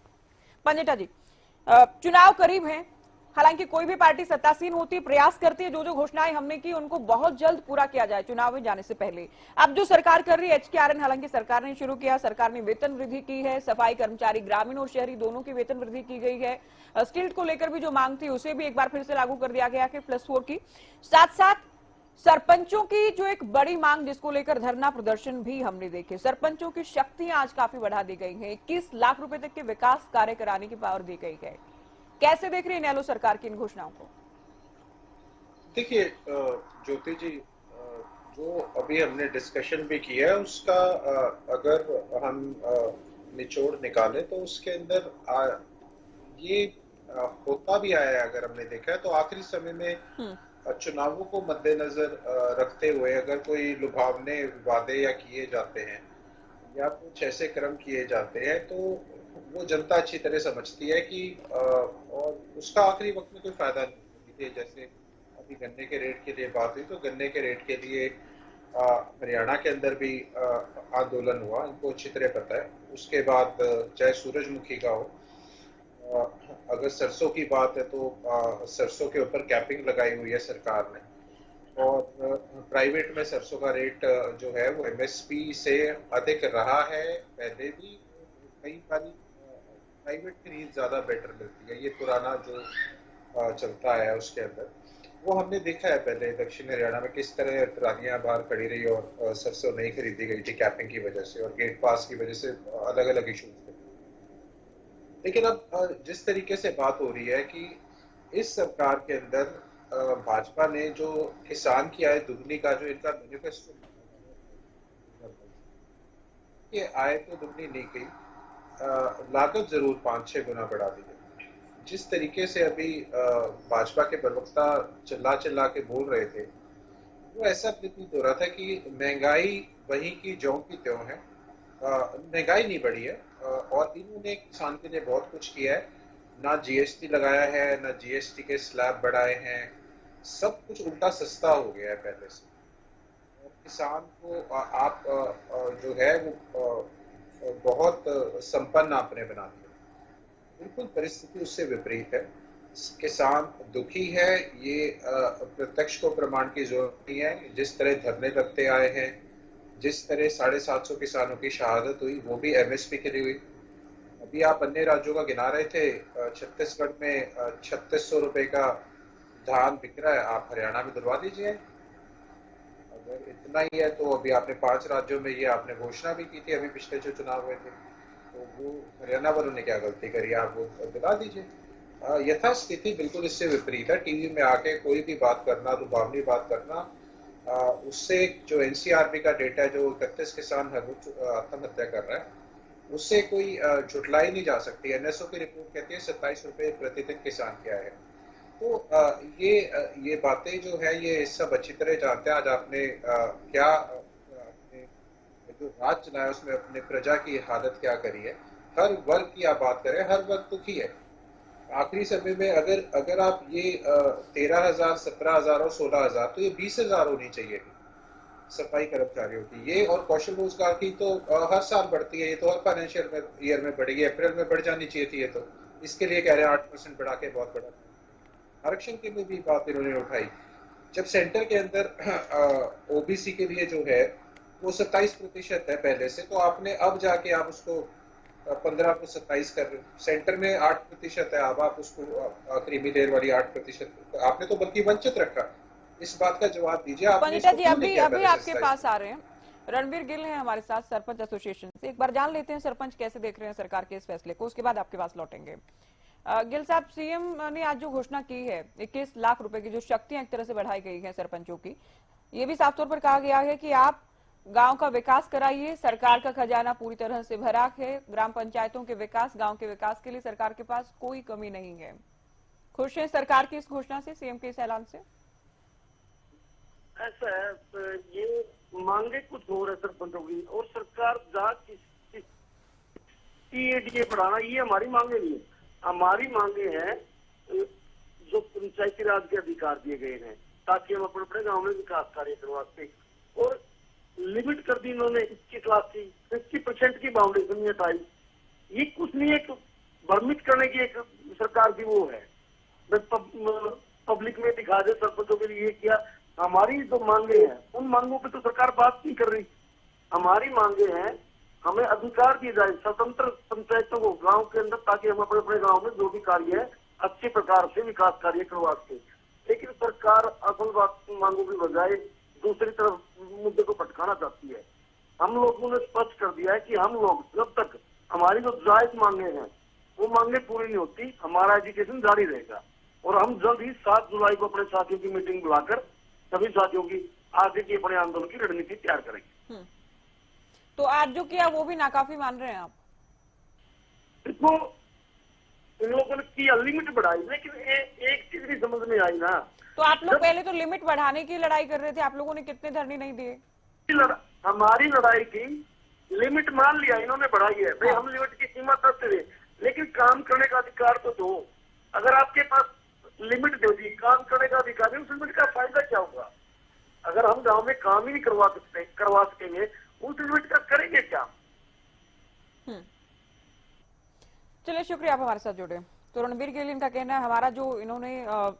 पंजेटा जी, चुनाव करीब है, हालांकि कोई भी पार्टी सत्तासीन होती है, प्रयास करती है जो जो घोषणाएं हमने की उनको बहुत जल्द पूरा किया जाए चुनाव में जाने से पहले। अब जो सरकार कर रही है HKRN, हालांकि सरकार ने शुरू किया, सरकार ने वेतन वृद्धि की है, सफाई कर्मचारी ग्रामीण और शहरी दोनों की वेतन वृद्धि की गई है। स्टिल्ट को लेकर भी जो मांग थी उसे भी एक बार फिर से लागू कर दिया गया है +4 की। साथ साथ सरपंचों की जो एक बड़ी मांग जिसको लेकर धरना प्रदर्शन भी हमने देखे। सरपंचों की शक्तियां आज काफी बढ़ा दी गई है, 21 लाख रुपए तक के विकास कार्य कराने की पावर दी गई है। कैसे देख रही है इनेलो सरकार की इन घोषणाओं को? देखिए ज्योति जी, जो अभी हमने डिस्कशन भी किया है उसका अगर हम निचोड़ निकालें तो उसके अंदर ये होता भी आया है। अगर हमने देखा है तो आखिरी समय में चुनावों को मद्देनजर रखते हुए अगर कोई लुभावने वादे या किए जाते हैं या कुछ ऐसे क्रम किए जाते हैं तो वो जनता अच्छी तरह समझती है कि और उसका आखिरी वक्त में कोई फायदा नहीं है। जैसे अभी गन्ने के रेट के लिए बात हुई तो गन्ने के रेट के लिए हरियाणा के अंदर भी आंदोलन हुआ, इनको अच्छी तरह पता है। उसके बाद चाहे सूरजमुखी का हो, अगर सरसों की बात है तो सरसों के ऊपर कैपिंग लगाई हुई है सरकार ने, और प्राइवेट में सरसों का रेट जो है वो MSP से अधिक रहा है पहले भी। कई बारी प्राइवेट खरीद ज्यादा बेटर मिलती है, ये पुराना जो चलता है उसके अंदर वो हमने देखा है। पहले दक्षिण हरियाणा में किस तरह ट्रालियां बाहर खड़ी रही और सरसों नहीं खरीदी गई थी कैपिंग की वजह से और गेट पास की वजह से अलग अलग इशूज थे। लेकिन अब जिस तरीके से बात हो रही है कि इस सरकार के अंदर भाजपा ने जो किसान की आय दुगनी का जो इनका मैनिफेस्टो, ये आय तो दुगनी नहीं की, लागत जरूर 5-6 गुना बढ़ा दी गई। जिस तरीके से अभी भाजपा के प्रवक्ता चिल्ला के बोल रहे थे वो ऐसा प्रतीत हो रहा था कि महंगाई वही की ज्यों की त्यों है, महंगाई नहीं बढ़ी है और इन्होंने किसान के लिए बहुत कुछ किया है। ना GST लगाया है, ना GST के स्लैब बढ़ाए हैं, सब कुछ उल्टा सस्ता हो गया है पहले से। किसान को आप जो है वो बहुत संपन्न आपने बना दिया। बिल्कुल परिस्थिति उससे विपरीत है। किसान दुखी है, ये प्रत्यक्ष को प्रमाण की जरूरत नहीं है। जिस तरह धरने लगते आए हैं, जिस तरह 750 किसानों की शहादत हुई वो भी MSP के लिए हुई। अभी आप अन्य राज्यों का गिना रहे थे, छत्तीसगढ़ में 3600 रुपए का धान बिक रहा है, आप हरियाणा में दिलवा दीजिए। अगर इतना ही है तो अभी आपने 5 राज्यों में ये आपने घोषणा भी की थी अभी पिछले जो चुनाव हुए थे, तो वो हरियाणा वालों ने क्या गलती करी, आप वो दिला दीजिए। यथा स्थिति बिल्कुल इससे विपरीत है। टीवी में आके कोई भी बात करना, लुभावनी बात करना, उससे जो NCRB का डेटा है जो 31 किसान हर रोज आत्महत्या कर रहा है, उससे कोई झुटलाई नहीं जा सकती। NSO की रिपोर्ट कहती है 27 रुपए प्रतिदिन किसान की आय है। तो ये बातें जो है ये सब अच्छी तरह जानते हैं। आज आपने क्या अपने जो राज चलाया उसमें अपने प्रजा की हालत क्या करी है। हर वर्ग की आप बात करें, हर वर्ग दुखी है। आखिरी समय में अगर आप ये 13,000, 17,000 और 16,000 तो ये 20,000 होनी चाहिए। सफाई कर्मचारियों की, ये और कौशल रोजगार की तो हर साल बढ़ती है। ये तो हर फाइनेंशियल ईयर में बढ़ेगी, अप्रैल में बढ़ जानी चाहिए थी। ये तो इसके लिए कह रहे हैं 8% बढ़ा के, बहुत बड़ा। आरक्षण की भी बात इन्होंने उठाई। जब सेंटर के अंदर ओबीसी के लिए जो है वो 27% है पहले से, तो आपने अब जाके आप उसको 15 को 27 कर रहे हो। सेंटर में 8% है, अब आप उसको क्रीमी लेयर वाली 8% आपने तो बल्कि वंचित रखा। इस बात का जवाब दीजिए। पंडिता जी अभी आपके पास आ रहे हैं, रणवीर गिल हैं हमारे साथ सरपंच एसोसिएशन से। एक बार जान लेते हैं सरपंच कैसे देख रहे हैं सरकार के इस फैसले को, उसके बाद आपके पास लौटेंगे। गिल साहब, सीएम ने आज जो घोषणा की है 21 लाख रुपए की जो शक्तियां एक तरह से बढ़ाई गई है सरपंचों की, ये भी साफ तौर पर कहा गया है कि आप गांव का विकास कराइए, सरकार का खजाना पूरी तरह से भरा है, ग्राम पंचायतों के विकास, गांव के विकास के लिए सरकार के पास कोई कमी नहीं है। खुश है सरकार की इस घोषणा से, सीएम के इस ऐलान से? ऐसा है, ये मांगे कुछ और है सरपंचों की, और सरकार जहाँ टीएडीए बढ़ाना, ये हमारी मांगे नहीं है। हमारी मांगे हैं जो पंचायती राज के अधिकार दिए गए हैं, ताकि हम अपने अपने गाँव में विकास कार्य करवा सके। और लिमिट कर दी इन्होंने 21 लाख की, 50% की बाउंडेशन हटाई। ये कुछ नहीं है, भ्रमित करने की एक सरकार की वो है, पब्लिक में दिखा दे सरपंचों के लिए किया। हमारी जो मांगे हैं उन मांगों पे तो सरकार बात नहीं कर रही। हमारी मांगे हैं, हमें अधिकार दिए जाए स्वतंत्र पंचायतों को गांव के अंदर, ताकि हम अपने अपने गांव में जो भी कार्य है अच्छे प्रकार से विकास कार्य करवा सके। लेकिन सरकार असल बात मांगों की बजाय दूसरी तरफ मुद्दे को भटकाना चाहती है। हम लोगों ने स्पष्ट कर दिया है कि हम लोग जब तक हमारी जो जायज मांगे हैं वो मांगे पूरी नहीं होती, हमारा एजुकेशन जारी रहेगा। और हम जल्द ही 7 जुलाई को अपने साथियों की मीटिंग बुलाकर सभी साथियों की आगे की अपने आंदोलन की रणनीति तैयार करेंगे। तो आज जो किया वो भी नाकाफी मान रहे हैं आप? देखो, इन लोगों ने किया, लिमिट बढ़ाई, लेकिन एक चीज भी समझ में आई ना। तो आप लोग पहले तो लिमिट बढ़ाने की लड़ाई कर रहे थे, आप लोगों ने कितने धरने नहीं दिए? हमारी लड़ाई की लिमिट मान लिया, इन्होंने बढ़ाई है। भाई हम लिमिट की सीमा तक थे, लेकिन काम करने का अधिकार तो दो। अगर आपके पास लिमिट दे दी, काम करने का अधिकार नहीं, उस लिमिट का फायदा क्या होगा? अगर हम गांव में काम ही नहीं करवा सकेंगे, उस लिमिट का करेंगे क्या? चलिए, शुक्रिया आप हमारे साथ जुड़े। तो रणवीर गिल इनका कहना है, हमारा जो इन्होंने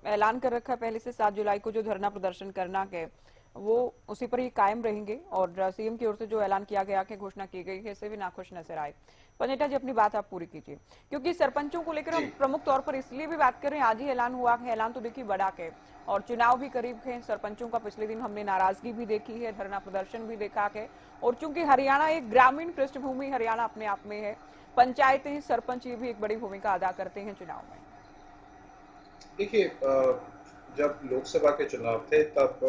ऐलान कर रखा है पहले से 7 जुलाई को जो धरना प्रदर्शन करना है वो उसी पर ही कायम रहेंगे। और सीएम की ओर से जो ऐलान किया गया, घोषणा की गई है, इससे भी नाखुश नजर आए। पंडिता जी, अपनी बात आप पूरी कीजिए, क्योंकि सरपंचों को लेकर हम प्रमुख तौर पर इसलिए भी बात कर रहे हैं। आज ही ऐलान हुआ है, ऐलान तो देखिए बड़ा के, और चुनाव भी करीब है। सरपंचों का पिछले दिन हमने नाराजगी भी देखी है, धरना प्रदर्शन भी देखा है। और चूंकि हरियाणा एक ग्रामीण पृष्ठभूमि, हरियाणा अपने आप में है, पंचायतें, सरपंच ये भी एक बड़ी भूमिका अदा करते हैं चुनाव में। देखिए, जब लोकसभा के चुनाव थे तब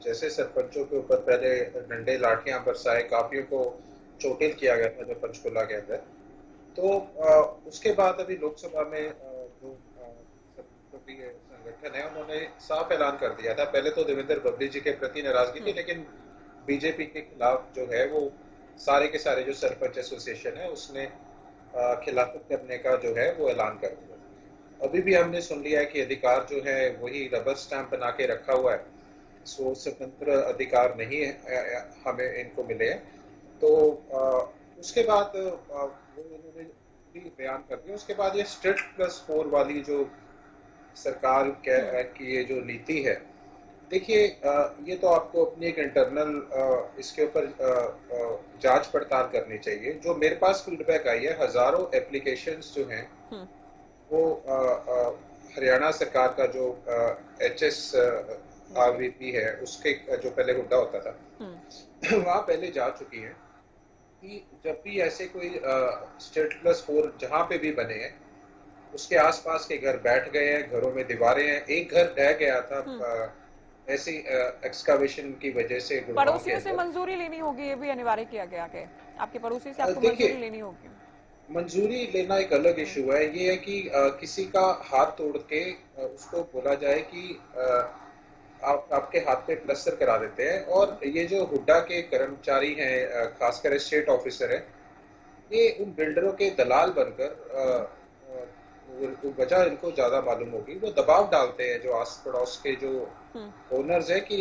जैसे सरपंचों के ऊपर पहले डंडे लाठियां बरसाए, काफियों को चोटिल किया गया था जब पंचकुला के अंदर, तो उसके बाद अभी लोकसभा में जो संगठन है उन्होंने साफ ऐलान कर दिया था। पहले तो देवेंद्र बबली जी के प्रति नाराजगी थी, लेकिन बीजेपी के खिलाफ जो है वो सारे के सारे जो सरपंच एसोसिएशन है उसने खिलाफत करने का जो है वो ऐलान कर दिया। अभी भी हमने सुन लिया है कि अधिकार जो है वही रबर स्टैंप बना के रखा हुआ है, सो स्वतंत्र अधिकार नहीं है हमें इनको मिले। तो उसके बाद वो इन्होंने भी बयान कर दिया। उसके बाद ये स्टेट+4 वाली जो सरकार की ये जो नीति है, देखिए ये तो आपको अपनी एक इंटरनल इसके ऊपर जांच पड़ताल करनी चाहिए। जो मेरे पास फीडबैक आई है, हजारों एप्लीकेशंस जो हैं वो हरियाणा सरकार का जो HSRVP है उसके जो पहले हुड्डा होता था वहां पहले जा चुकी है कि जब भी ऐसे कोई स्टेट+4 जहां पे भी बने हैं उसके आसपास के घर बैठ गए हैं, घरों में दीवारें हैं। एक घर ढह गया था ऐसी एक्सकावेशन की वजह से। पड़ोसियों से मंजूरी लेनी होगी, ये भी अनिवार्य किया गया है। आपके पड़ोसी से आपको मंजूरी लेनी होगी। मंजूरी लेना एक अलग इशू है। ये है कि किसी का हाथ तोड़ के उसको बोला जाए कि आपके हाथ पे प्लस्तर करा देते हैं। और ये जो हुड्डा के कर्मचारी हैं, खासकर स्टेट ऑफिसर हैं, ये उन बिल्डरों के दलाल बनकर वो वजह इनको ज्यादा मालूम होगी। वो दबाव डालते हैं जो आस पड़ोस के जो ओनर्स है कि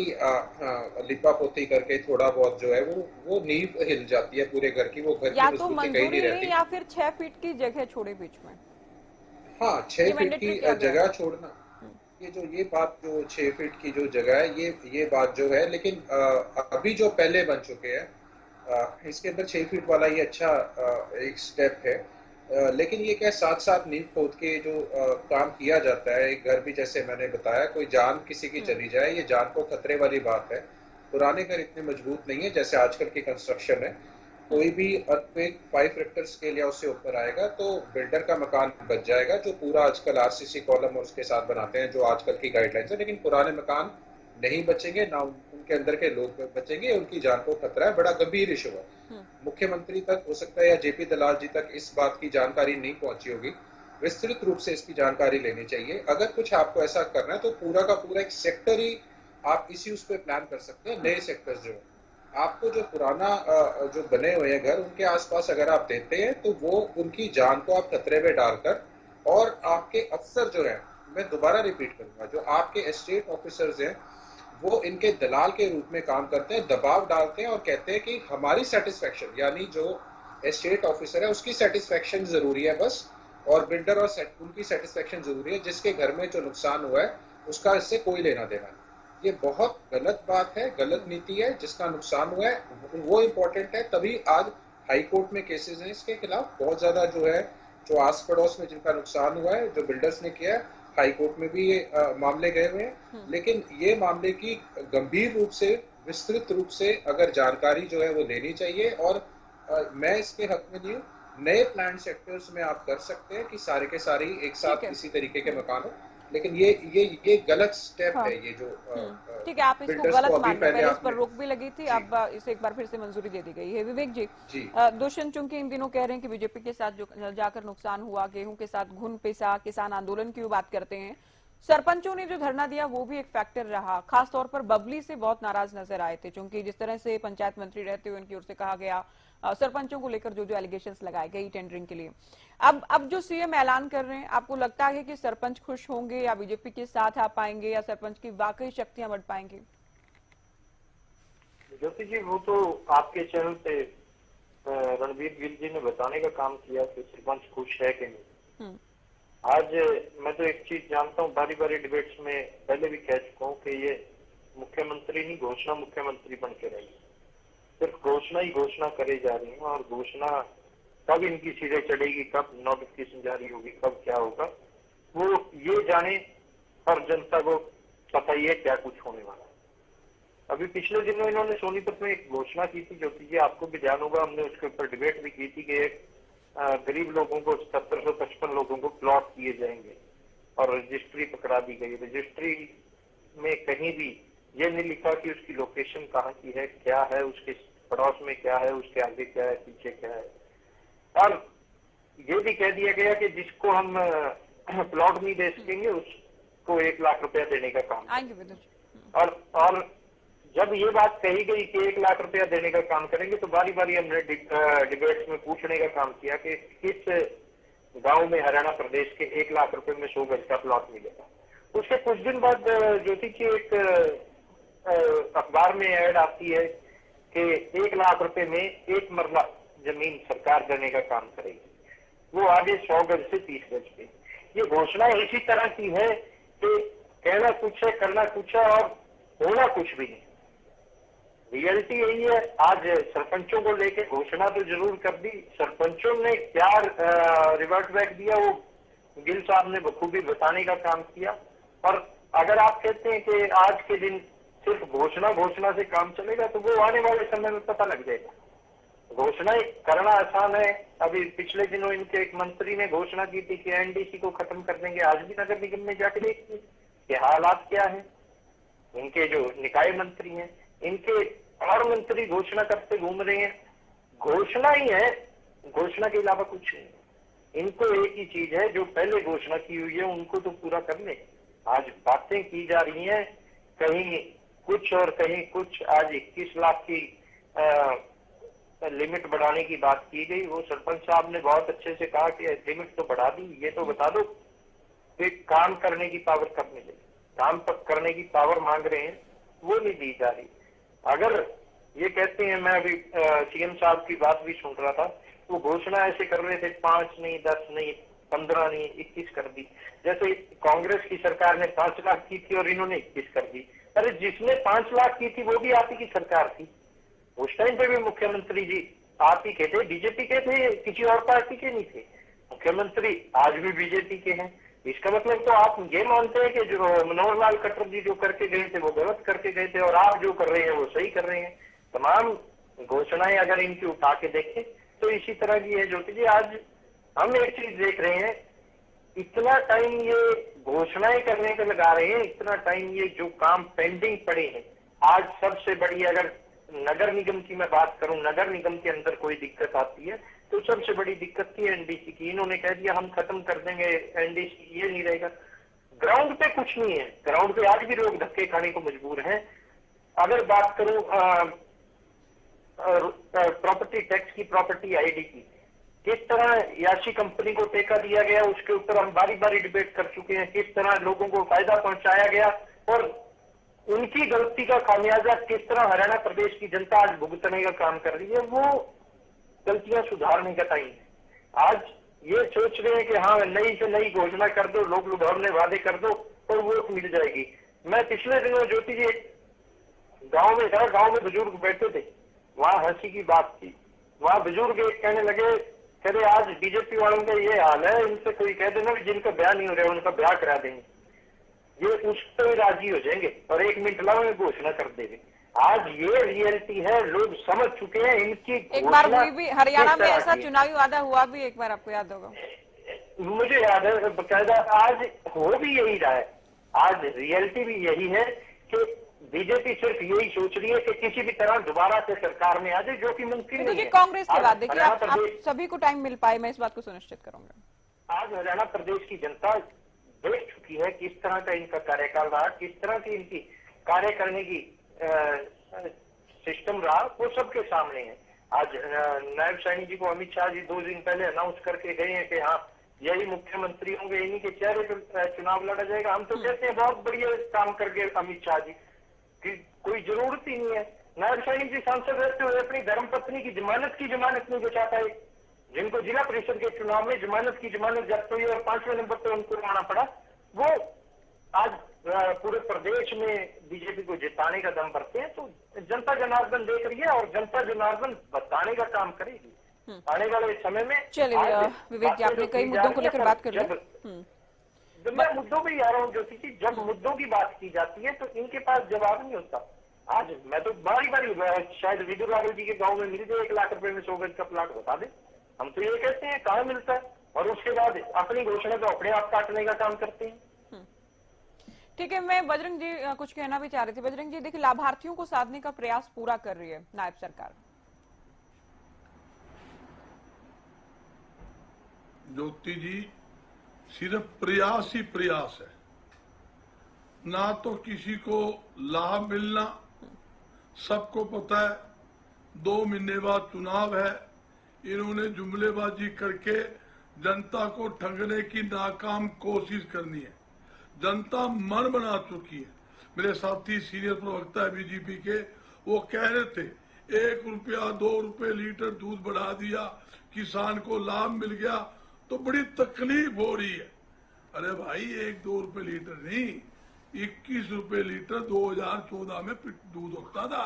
लिपा पोती करके थोड़ा बहुत जो है वो नींव हिल जाती है पूरे घर की, वो घर या की तो मजबूती कहीं मंजूरी नहीं लें रहती। या फिर 6 फीट की जगह छोड़े बीच में। हाँ, 6 ये फीट मैंडेटरी की किया गया जगह है। छोड़ना, ये बात जो 6 फीट की जो जगह है, ये बात जो है, लेकिन अभी जो पहले बन चुके हैं इसके अंदर 6 फीट वाला ये अच्छा एक स्टेप है। लेकिन ये क्या साथ साथ नींव खोद के जो काम किया जाता है, एक घर भी जैसे मैंने बताया, कोई जान किसी की चली जाए, ये जान को खतरे वाली बात है। पुराने घर इतने मजबूत नहीं है जैसे आजकल की कंस्ट्रक्शन है। कोई भी अर्थक्वेक 5 रिक्टर स्केल या उससे ऊपर आएगा तो बिल्डर का मकान बच जाएगा, जो पूरा आजकल आरसीसी कॉलम और उसके साथ बनाते हैं जो आजकल की गाइडलाइंस है। लेकिन पुराने मकान नहीं बचेंगे, ना उनके अंदर के लोग बचेंगे, उनकी जान को खतरा है। बड़ा गंभीर इशू है। मुख्यमंत्री तक हो सकता है या जेपी दलाल जी तक इस बात की जानकारी नहीं पहुंची होगी। विस्तृत रूप से इसकी जानकारी लेनी चाहिए। अगर कुछ आपको ऐसा करना है तो पूरा का पूरा एक सेक्टर ही आप इसी उस पे प्लान कर सकते हैं। नए सेक्टर्स जो आपको जो पुराना जो बने हुए हैं घर, उनके आसपास अगर आप देते हैं तो वो उनकी जान को आप खतरे में डालकर, और आपके अफसर जो है, मैं दोबारा रिपीट करूंगा, जो आपके एस्टेट ऑफिसर्स हैं वो इनके दलाल के रूप में काम करते हैं, दबाव डालते हैं और कहते हैं कि हमारी सेटिस्फेक्शन, यानी जो एस्टेट ऑफिसर है उसकी सेटिस्फेक्शन जरूरी है बस, और बिल्डर और उनकी सेटिस्फेक्शन जरूरी है। जिसके घर में जो नुकसान हुआ है उसका इससे कोई लेना देना नहीं। ये बहुत गलत बात है, गलत नीति है। जिसका नुकसान हुआ है वो इम्पोर्टेंट है। तभी आज हाई कोर्ट में केसेस हैं इसके खिलाफ बहुत ज्यादा, जो है जो आस पड़ोस में जिनका नुकसान हुआ है, जो बिल्डर्स ने किया है, हाई कोर्ट में भी ये मामले गए हुए हैं। लेकिन ये मामले की गंभीर रूप से, विस्तृत रूप से अगर जानकारी जो है वो लेनी चाहिए। और मैं इसके हक में नहीं हूँ। नए प्लान सेक्टर्स में आप कर सकते हैं कि सारे के सारे एक साथ इसी तरीके के मकान हो, लेकिन ये गलत स्टेप है। ये जो ठीक है, आप इसको builders गलत को अभी मान रहे हैं। पहले इस पर आपने- रोक भी लगी थी, अब इसे एक बार फिर से मंजूरी दे दी गई है। विवेक जी, जी। दुष्यंत चूंकि इन दिनों कह रहे हैं कि बीजेपी के साथ जो जाकर नुकसान हुआ, गेहूं के साथ घुन पिसा, किसान आंदोलन की भी बात करते हैं, सरपंचों ने जो धरना दिया वो भी एक फैक्टर रहा। खास तौर पर बबली से बहुत नाराज नजर आए थे, क्योंकि जिस तरह से पंचायत मंत्री रहते हुए उनकी ओर से कहा गया, सरपंचों को लेकर जो जो एलिगेशंस लगाए गए टेंडरिंग के लिए, अब जो सीएम ऐलान कर रहे हैं, आपको लगता है कि सरपंच खुश होंगे या बीजेपी के साथ आ पाएंगे या सरपंच की वाकई शक्तियां बढ़ पाएंगी? ज्योति जी, वो तो आपके चैनल पे रणवीर गिल जी ने बताने का काम किया कि सरपंच खुश है कि नहीं। आज मैं तो एक चीज जानता हूँ, बारी बारी डिबेट्स में पहले भी कह चुका हूँ कि ये मुख्यमंत्री नहीं, घोषणा मुख्यमंत्री बन के रहेगी। सिर्फ घोषणा ही घोषणा करे जा रही है, और घोषणा कब इनकी सिरे चढ़ेगी, कब नोटिफिकेशन जारी होगी, कब क्या होगा, वो ये जाने और जनता को पता ही है क्या कुछ होने वाला है। अभी पिछले दिनों इन्होंने सोनीपत में एक घोषणा की थी, जो कि आपको भी ध्यान होगा, हमने उसके ऊपर डिबेट भी की थी कि एक गरीब लोगों को 1755 लोगों को प्लॉट दिए जाएंगे, और रजिस्ट्री पकड़ा दी गई। रजिस्ट्री में कहीं भी ये नहीं लिखा कि उसकी लोकेशन कहाँ की है, क्या है, उसके पड़ोस में क्या है, उसके आगे क्या है, पीछे क्या है। और ये भी कह दिया गया कि जिसको हम प्लॉट नहीं दे सकेंगे उसको 1 लाख रुपया देने का काम। और जब ये बात कही गई कि 1 लाख रुपया देने का काम करेंगे, तो बारी बारी हमने डिबेट्स में पूछने का काम किया कि किस गांव में हरियाणा प्रदेश के 1 लाख रुपए में 100 गज का प्लॉट मिलेगा। उसके कुछ दिन बाद ज्योति की एक अखबार में ऐड आती है कि 1 लाख रुपए में 1 मरला जमीन सरकार देने का काम करेगी, वो आगे 100 गज से 30 गज पे। ये घोषणा इसी तरह की है कि कहना कुछ है, करना कुछ है और होना कुछ भी नहीं। रियलिटी यही है। आज सरपंचों को लेके घोषणा तो जरूर कर दी, सरपंचों ने क्या रिवर्ट बैक दिया वो गिल साहब ने बखूबी बताने का काम किया। और अगर आप कहते हैं कि आज के दिन सिर्फ घोषणा से काम चलेगा, तो वो आने वाले समय में पता लग जाएगा। घोषणाएं करना आसान है। अभी पिछले दिनों इनके एक मंत्री ने घोषणा की थी कि एनडीसी को खत्म कर देंगे। आज भी नगर निगम में जाकर देखिए कि हालात क्या है। इनके जो निकाय मंत्री हैं, इनके और मंत्री घोषणा करते घूम रहे हैं। घोषणा ही है, घोषणा के अलावा कुछ नहीं। इनको एक ही चीज है, जो पहले घोषणा की हुई है उनको तो पूरा कर ले। आज बातें की जा रही हैं, कहीं कुछ और कहीं कुछ। आज 21 लाख की लिमिट बढ़ाने की बात की गई, वो सरपंच साहब ने बहुत अच्छे से कहा कि लिमिट तो बढ़ा दी, ये तो बता दो कि काम करने की पावर कब मिलेगी। काम करने की पावर मांग रहे हैं, वो नहीं दी जा रही। अगर ये कहते हैं, मैं अभी सीएम साहब की बात भी सुन रहा था, वो घोषणा ऐसे कर रहे थे 5 नहीं, 10 नहीं, 15 नहीं, 21 कर दी। जैसे कांग्रेस की सरकार ने 5 लाख की थी और इन्होंने 21 कर दी। अरे जिसने 5 लाख की थी वो भी आप ही की सरकार थी, उस टाइम पे भी मुख्यमंत्री जी आप ही के थे, बीजेपी के थे, किसी और पार्टी के नहीं थे। मुख्यमंत्री आज भी बीजेपी के हैं। इसका मतलब तो आप ये मानते हैं कि जो मनोहर लाल खट्टर जी जो करके गए थे वो गलत करके गए थे और आप जो कर रहे हैं वो सही कर रहे हैं। तमाम घोषणाएं अगर इनकी उठा के देखें तो इसी तरह की है। ज्योति जी, आज हम एक चीज देख रहे हैं, इतना टाइम ये घोषणाएं करने का लगा रहे हैं, इतना टाइम ये जो काम पेंडिंग पड़े हैं। आज सबसे बड़ी, अगर नगर निगम की मैं बात करूं, नगर निगम के अंदर कोई दिक्कत आती है तो सबसे बड़ी दिक्कत थी एनडीसी की। इन्होंने कह दिया हम खत्म कर देंगे एनडीसी, ये नहीं रहेगा। ग्राउंड पे कुछ नहीं है, ग्राउंड पे आज भी लोग धक्के खाने को मजबूर हैं। अगर बात करूं प्रॉपर्टी टैक्स की, प्रॉपर्टी आईडी की, किस तरह याशी कंपनी को टेका दिया गया, उसके ऊपर हम बारी बारी डिबेट कर चुके हैं। किस तरह लोगों को फायदा पहुंचाया गया और उनकी गलती का खामियाजा किस तरह हरियाणा प्रदेश की जनता आज भुगतने का काम कर रही है, वो गलतियां सुधारने का टाइम है। आज ये सोच रहे हैं कि हाँ नई से नई घोषणा कर दो, लोग लुभावने वादे कर दो और वोट मिल जाएगी। मैं पिछले दिनों ज्योति जी गांव में था, गांव में बुजुर्ग बैठे थे, वहां हंसी की बात थी। वहां बुजुर्ग एक कहने लगे, कह रहे आज बीजेपी वालों का ये हाल है, इनसे कोई कह देना कि जिनका ब्याह नहीं हो रहा उनका ब्याह करा देंगे, ये उस पर राजी हो जाएंगे और 1 मिनट लाओ घोषणा कर देंगे। आज ये रियलिटी है, लोग समझ चुके हैं इनकी। एक बार हुई भी हरियाणा में ऐसा चुनावी वादा हुआ भी, एक बार आपको याद होगा। मुझे याद है बकायदा, आज हो भी यही रहा है। आज रियलिटी भी यही है कि बीजेपी सिर्फ यही सोच रही है कि किसी भी तरह दोबारा से सरकार में आ जाए, जो कि मुमकिन नहीं है। कांग्रेस की बात देखिए, आप सभी को टाइम मिल पाए, मैं इस बात को सुनिश्चित करूंगा। आज हरियाणा प्रदेश की जनता देख चुकी है किस तरह का इनका कार्यकाल रहा, किस तरह की इनकी कार्य करने की सिस्टम रहा, वो सबके सामने है। आज नायब सैनी जी को अमित शाह जी 2 दिन पहले अनाउंस करके गए हैं कि हाँ यही मुख्यमंत्री होंगे, इन्हीं के चेहरे पर चुनाव लड़ा जाएगा। हम तो कहते हैं बहुत बढ़िया काम करके अमित शाह जी की कोई जरूरत ही नहीं है। नायब सैनी जी सांसद रहते हुए अपनी धर्मपत्नी की जमानत नहीं बचा पाए, जिनको जिला परिषद के चुनाव में जमानत जब्त हुई और 5वें नंबर पर उनको आना पड़ा। वो आज पूरे प्रदेश में बीजेपी को जिताने का दम भरते हैं। तो जनता जनार्दन देख रही है और जनता जनार्दन बताने का काम करेगी आने वाले समय में। चलिए विवेक जी, आपने कई मुद्दों को लेकर बात कर ली। मैं मुद्दों पे ही आ रहा हूँ ज्योति जी, जब मुद्दों की बात की जाती है तो इनके पास जवाब नहीं होता। आज मैं तो बारी शायद विदुर राघव जी के गाँव में मिल जाए 1 लाख रुपए में 100 गज का प्लाट, बता दे। हम तो ये कहते हैं कहाँ मिलता है, और उसके बाद अपनी घोषणा को अपने आप काटने का काम करते हैं। ठीक है, मैं बजरंग जी कुछ कहना भी चाह रही थी। बजरंग जी देखिए, लाभार्थियों को साधने का प्रयास पूरा कर रही है नायब सरकार। ज्योति जी, सिर्फ प्रयास ही प्रयास है, ना तो किसी को लाभ मिलना। सबको पता है 2 महीने बाद चुनाव है, इन्होंने जुमलेबाजी करके जनता को ठगने की नाकाम कोशिश करनी है। जनता मन बना चुकी है। मेरे साथी सीनियर प्रवक्ता है बीजेपी के, वो कह रहे थे 1 रुपया 2 रुपए लीटर दूध बढ़ा दिया, किसान को लाभ मिल गया, तो बड़ी तकलीफ हो रही है। अरे भाई 1-2 रुपए लीटर नहीं, 21 रुपए लीटर 2014 में दूध होता था,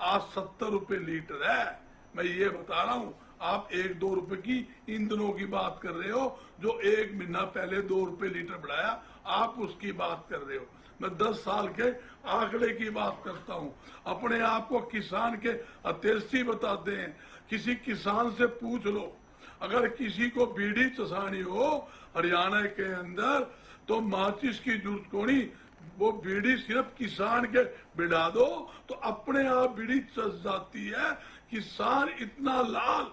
आज 70 रुपए लीटर है। मैं ये बता रहा हूँ, आप 1-2 रुपए की ईंधनों की बात कर रहे हो, जो 1 महीना पहले 2 रुपए लीटर बढ़ाया, आप उसकी बात कर रहे हो। मैं 10 साल के आंकड़े की बात करता हूँ। अपने आप को किसान के अतेरसी बताते हैं। किसी किसान से पूछ लो, अगर किसी को बीड़ी चसानी हो हरियाणा के अंदर तो माचिस की जरूरत कोनी, वो बीड़ी सिर्फ किसान के बिड़ा दो तो अपने आप बीड़ी चस जाती है। किसान इतना लाल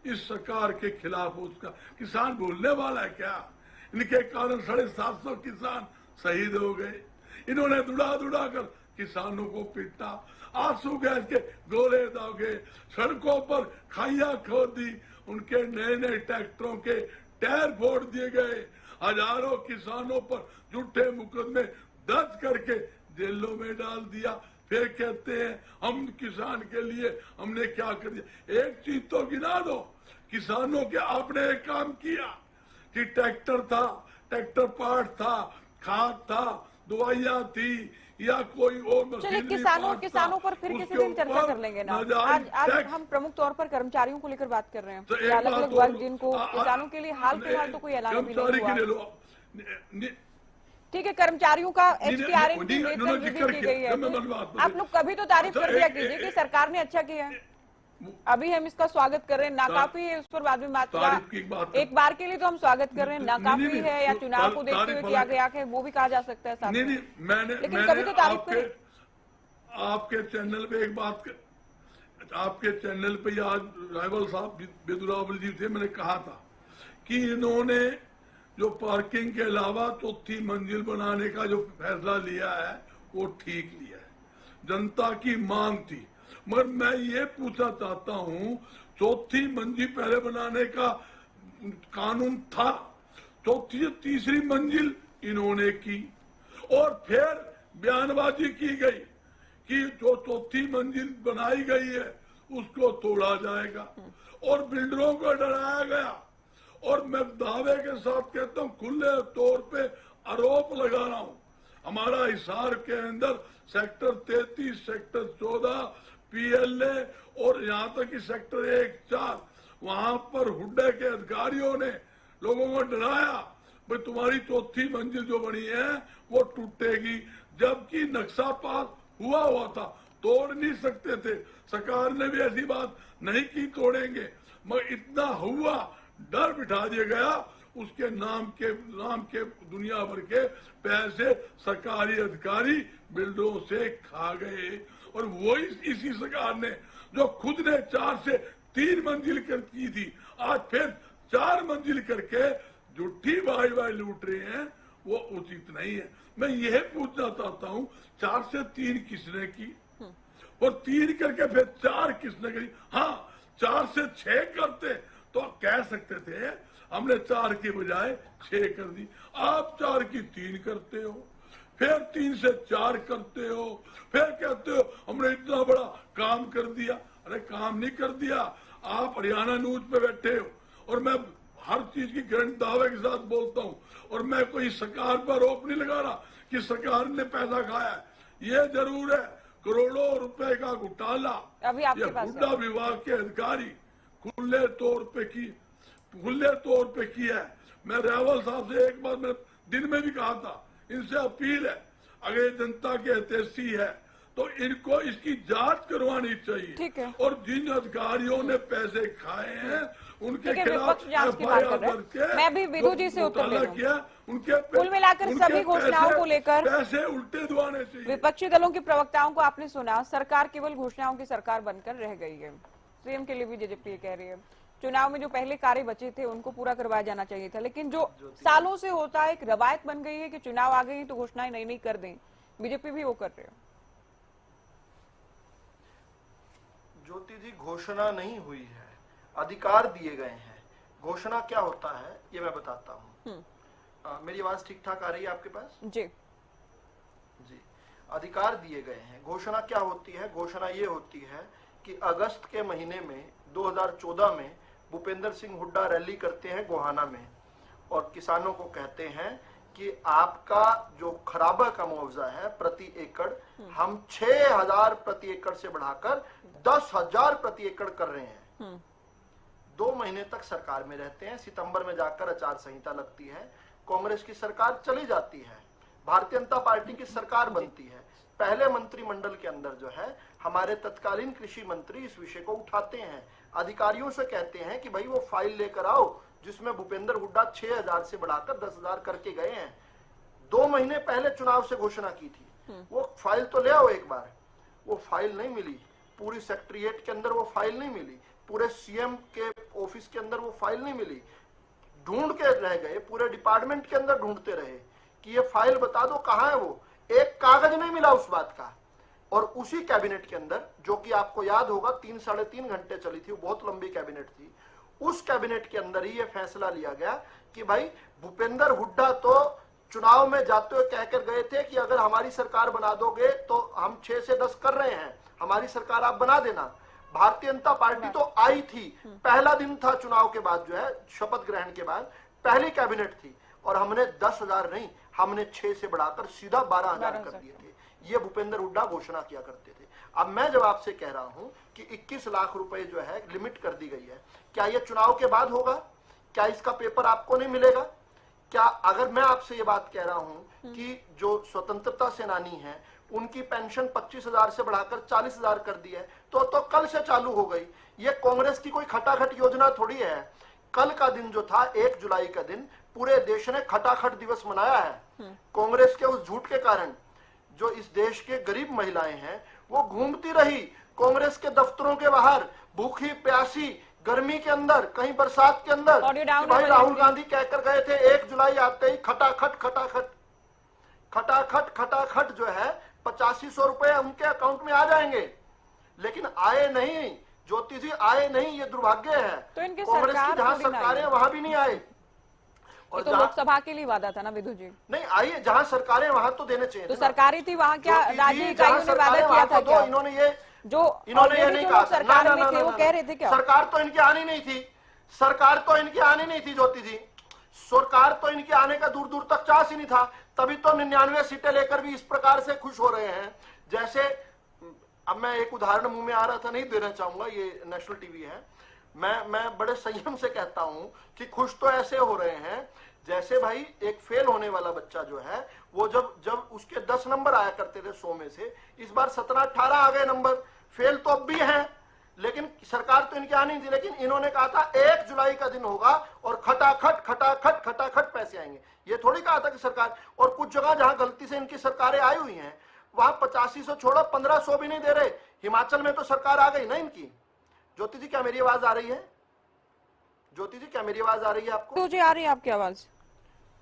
इस सरकार के खिलाफ, उसका किसान बोलने वाला है क्या? इनके कारण 750 किसान शहीद हो गए। इन्होंने दुड़ा कर किसानों को पीटा, आंसू गैस के गोले दागे, सड़कों पर खाइयां खोद दी, उनके नए नए ट्रैक्टरों के टायर फोड़ दिए गए, हजारों किसानों पर झूठे मुकदमे दर्ज करके जेलों में डाल दिया। फिर कहते हैं हम किसान के लिए हमने क्या कर दिया। एक चीज तो गिना दो, किसानों के आपने एक काम किया कि ट्रैक्टर था, ट्रैक्टर पार्ट था, खाद था, दवाइयां थी या कोई और चलिए मशीनरी किसानों पार्ट किसानों था, पर फिर किसी उसके दिन चर्चा ऊपर कर लेंगे ना। नाजायज आज टैक्स। हम प्रमुख तौर पर कर्मचारियों को लेकर बात कर रहे हैं, तो एक अलग बात अलग और- वर्ग जिनको किसानों के लिए हाल फिलहाल तो कोई ऐलान भी कर्मचारी नहीं के ले हुआ। लो। ठीक है, कर्मचारियों का एचटीआरएम की नहीं, वेतन नहीं, वृद्धि जिक्र की किया, गई है, मैं तो बात आप लोग कभी तो तारीफ अच्छा, कर दिया एक- कीजिए कि एक- सरकार ने अच्छा किया है। अभी हम इसका स्वागत कर रहे हैं, नाकाफी है उस पर बाद में तारीफ की बात एक बार के लिए तो हम स्वागत कर रहे हैं, नाकाफी नहीं, है या तो चुनाव को देखते हुए तारीफ किया अलग- गया है वो भी कहा जा सकता है साथ नहीं में। नहीं मैंने लेकिन मैंने कभी तो तारीफ आपके चैनल पे एक बात आपके चैनल पे आज राइवल साहब बेदुरावल जी थे, मैंने कहा था कि इन्होंने जो पार्किंग के अलावा चौथी मंजिल बनाने का जो फैसला लिया है वो ठीक लिया है, जनता की मांग थी। मगर मैं ये पूछना चाहता हूँ, चौथी मंजिल पहले बनाने का कानून था, चौथी तीसरी मंजिल इन्होंने की और फिर बयानबाजी की गई कि जो चौथी मंजिल बनाई गई है उसको तोड़ा जाएगा और बिल्डरों को डराया गया। और मैं दावे के साथ कहता हूँ, खुले तौर पे आरोप लगा रहा हूँ, हमारा हिसार के अंदर सेक्टर 33, सेक्टर 14, पीएलए और यहाँ तक कि सेक्टर 1-4 वहां पर हुड्डे के अधिकारियों ने लोगों को डराया भाई तुम्हारी चौथी मंजिल जो बनी है वो टूटेगी, जबकि नक्शा पास हुआ था, तोड़ नहीं सकते थे। सरकार ने भी ऐसी बात नहीं की तोड़ेंगे, मगर इतना हुआ, डर बिठा दिया गया, उसके नाम के दुनिया भर के पैसे सरकारी अधिकारी बिल्डरों से खा गए। और वो इसी सरकार ने जो खुद ने 4 से 3 मंजिल की थी, आज फिर 4 मंजिल करके झूठी वाई लूट रहे हैं, वो उचित नहीं है। मैं यह पूछना चाहता हूँ, 4 से 3 किसने की और 3 करके फिर 4 किसने करी? हाँ, 4 से 6 करते तो कह सकते थे हमने 4 की बजाय 6 कर दी। आप 4 की 3 करते हो, फिर 3 से 4 करते हो, फिर कहते हो हमने इतना बड़ा काम कर दिया। अरे काम नहीं कर दिया, आप हरियाणा न्यूज पे बैठे हो और मैं हर चीज की गारंटी दावे के साथ बोलता हूँ, और मैं कोई सरकार पर आरोप नहीं लगा रहा कि सरकार ने पैसा खाया है। ये जरूर है करोड़ों रुपए का घोटाला अभी आपके ये पास हुड्डा विभाग के अधिकारी खुले तौर पे किया है। मैं रावल साहब से एक बार मैं दिन में भी कहा था, इनसे अपील है, अगर ये जनता के हितैषी है तो इनको इसकी जांच करवानी चाहिए। ठीक है। और जिन अधिकारियों ने पैसे खाए हैं उनके खिलाफ विपक्ष जांच की बात कर रहे हैं। मैं भी विदु जी से उत्तर ले लूं। किया, उनके कुल मिलाकर सभी घोषणाओं को लेकर पैसे उल्टे दबाने चाहिए। विपक्षी दलों की प्रवक्ताओं को आपने सुना, सरकार केवल घोषणाओं की सरकार बनकर रह गई है। सीएम के लिए भी जेजेपी कह रही है चुनाव में जो पहले कार्य बचे थे उनको पूरा करवाया जाना चाहिए था, लेकिन जो सालों से होता है, एक रवायत बन गई है कि चुनाव आ गई तो घोषणाएं नई नई कर दें, बीजेपी भी वो कर रही है। ज्योति जी, घोषणा नहीं हुई है, अधिकार दिए गए हैं। घोषणा क्या होता है ये मैं बताता हूँ। मेरी आवाज ठीक ठाक आ रही है आपके पास? जी जी। अधिकार दिए गए हैं। घोषणा क्या होती है? घोषणा ये होती है कि अगस्त के महीने में 2014 में भूपेंद्र सिंह हुड्डा रैली करते हैं गोहाना में और किसानों को कहते हैं कि आपका जो खराबा का मुआवजा है प्रति एकड़ हम 6,000 प्रति एकड़ से बढ़ाकर 10,000 प्रति एकड़ कर रहे हैं। 2 महीने तक सरकार में रहते हैं, सितंबर में जाकर आचार संहिता लगती है, कांग्रेस की सरकार चली जाती है, भारतीय जनता पार्टी की सरकार बनती है। पहले मंत्रिमंडल के अंदर जो है हमारे तत्कालीन कृषि मंत्री इस विषय को उठाते हैं, अधिकारियों से कहते हैं कि भाई वो फाइल लेकर आओ जिसमें भूपेंद्र हुड्डा 6,000 से बढ़ाकर 10,000 करके गए हैं। 2 महीने पहले चुनाव से घोषणा की थी, वो फाइल तो ले आओ एक बार। वो फाइल नहीं मिली, पूरी सेक्रेटरीएट के अंदर वो फाइल नहीं मिली, पूरे सीएम के ऑफिस के अंदर वो फाइल नहीं मिली, ढूंढ के रह गए, पूरे डिपार्टमेंट के अंदर ढूंढते रहे कि ये फाइल बता दो कहाँ है। वो एक कागज नहीं मिला उस बात का और उसी कैबिनेट के अंदर, जो कि आपको याद होगा 3-3.5 घंटे चली थी, वो बहुत लंबी कैबिनेट थी, उस कैबिनेट के अंदर ही यह फैसला लिया गया कि भाई भूपेंद्र हुड्डा तो चुनाव में जाते हुए कहकर गए थे कि अगर हमारी सरकार बना दोगे तो हम 6 से 10 कर रहे हैं, हमारी सरकार आप बना देना। भारतीय जनता पार्टी तो आई थी, पहला दिन था चुनाव के बाद, जो है शपथ ग्रहण के बाद पहली कैबिनेट थी, और हमने 10,000 नहीं, हमने 6 से बढ़ाकर सीधा 12,000 कर दिए थे। ये भूपेंद्र हुड्डा घोषणा किया करते थे। अब मैं जब आपसे कह रहा हूं कि 21 लाख रुपए जो है लिमिट कर दी गई है, क्या ये चुनाव के बाद होगा? क्या इसका पेपर आपको नहीं मिलेगा? क्या अगर मैं आपसे ये बात कह रहा हूं कि जो स्वतंत्रता सेनानी है उनकी पेंशन 25,000 से बढ़ाकर 40,000 कर दी है, तो कल से चालू हो गई। ये कांग्रेस की कोई खटाखट योजना थोड़ी है। कल का दिन जो था 1 जुलाई का दिन, पूरे देश ने खटाखट दिवस मनाया है। कांग्रेस के उस झूठ के कारण जो इस देश के गरीब महिलाएं हैं वो घूमती रही कांग्रेस के दफ्तरों के बाहर, भूखी प्यासी, गर्मी के अंदर, कहीं बरसात के अंदर, कि भाई राहुल गांधी कहकर गए थे 1 जुलाई आते ही खटाखट खटाखट खटाखट खटाखट जो है 8500 रुपए उनके अकाउंट में आ जाएंगे, लेकिन आए नहीं। ज्योति जी आए नहीं, ये दुर्भाग्य है। तो इनकी कांग्रेस की जहां सरकारें वहां भी नहीं आए। और तो लोकसभा के लिए वादा था ना विधु जी? नहीं, आइए जहां सरकारें वहां तो देने चाहिए। तो सरकारी थी वहां, क्या राज्य इकाइयों ने वादा किया था क्या? इन्होंने ये नहीं कहा। सरकार में थे वो कह रहे थे क्या? सरकार तो इनकी आनी नहीं थी, सरकार तो इनकी आनी नहीं थी ज्योति जी, सरकार तो इनके आने का दूर दूर तक चांस ही नहीं था। तभी तो 99 सीटें लेकर भी इस प्रकार से खुश हो रहे हैं। जैसे अब मैं एक उदाहरण मुंह में आ रहा था, नहीं देना चाहूंगा, ये नेशनल टीवी है, मैं बड़े संयम से कहता हूं कि खुश तो ऐसे हो रहे हैं जैसे भाई एक फेल होने वाला बच्चा जो है वो जब उसके 10 नंबर आया करते थे 100 में से, इस बार 17-18 आ गए नंबर। फेल तो अब भी हैं, लेकिन सरकार तो इनकी आनी थी। लेकिन इन्होंने कहा था 1 जुलाई का दिन होगा और खटाखट खटाखट खटाखट पैसे आएंगे। ये थोड़ी कहा था कि सरकार, और कुछ जगह जहां गलती से इनकी सरकारें आई हुई हैं वहां 8500 छोड़ो 1500 भी नहीं दे रहे। हिमाचल में तो सरकार आ गई ना इनकी। ज्योति जी क्या मेरी आवाज आ रही है? ज्योति जी क्या मेरी आवाज आ रही है आपको? तो जी आ रही है आपकी आवाज?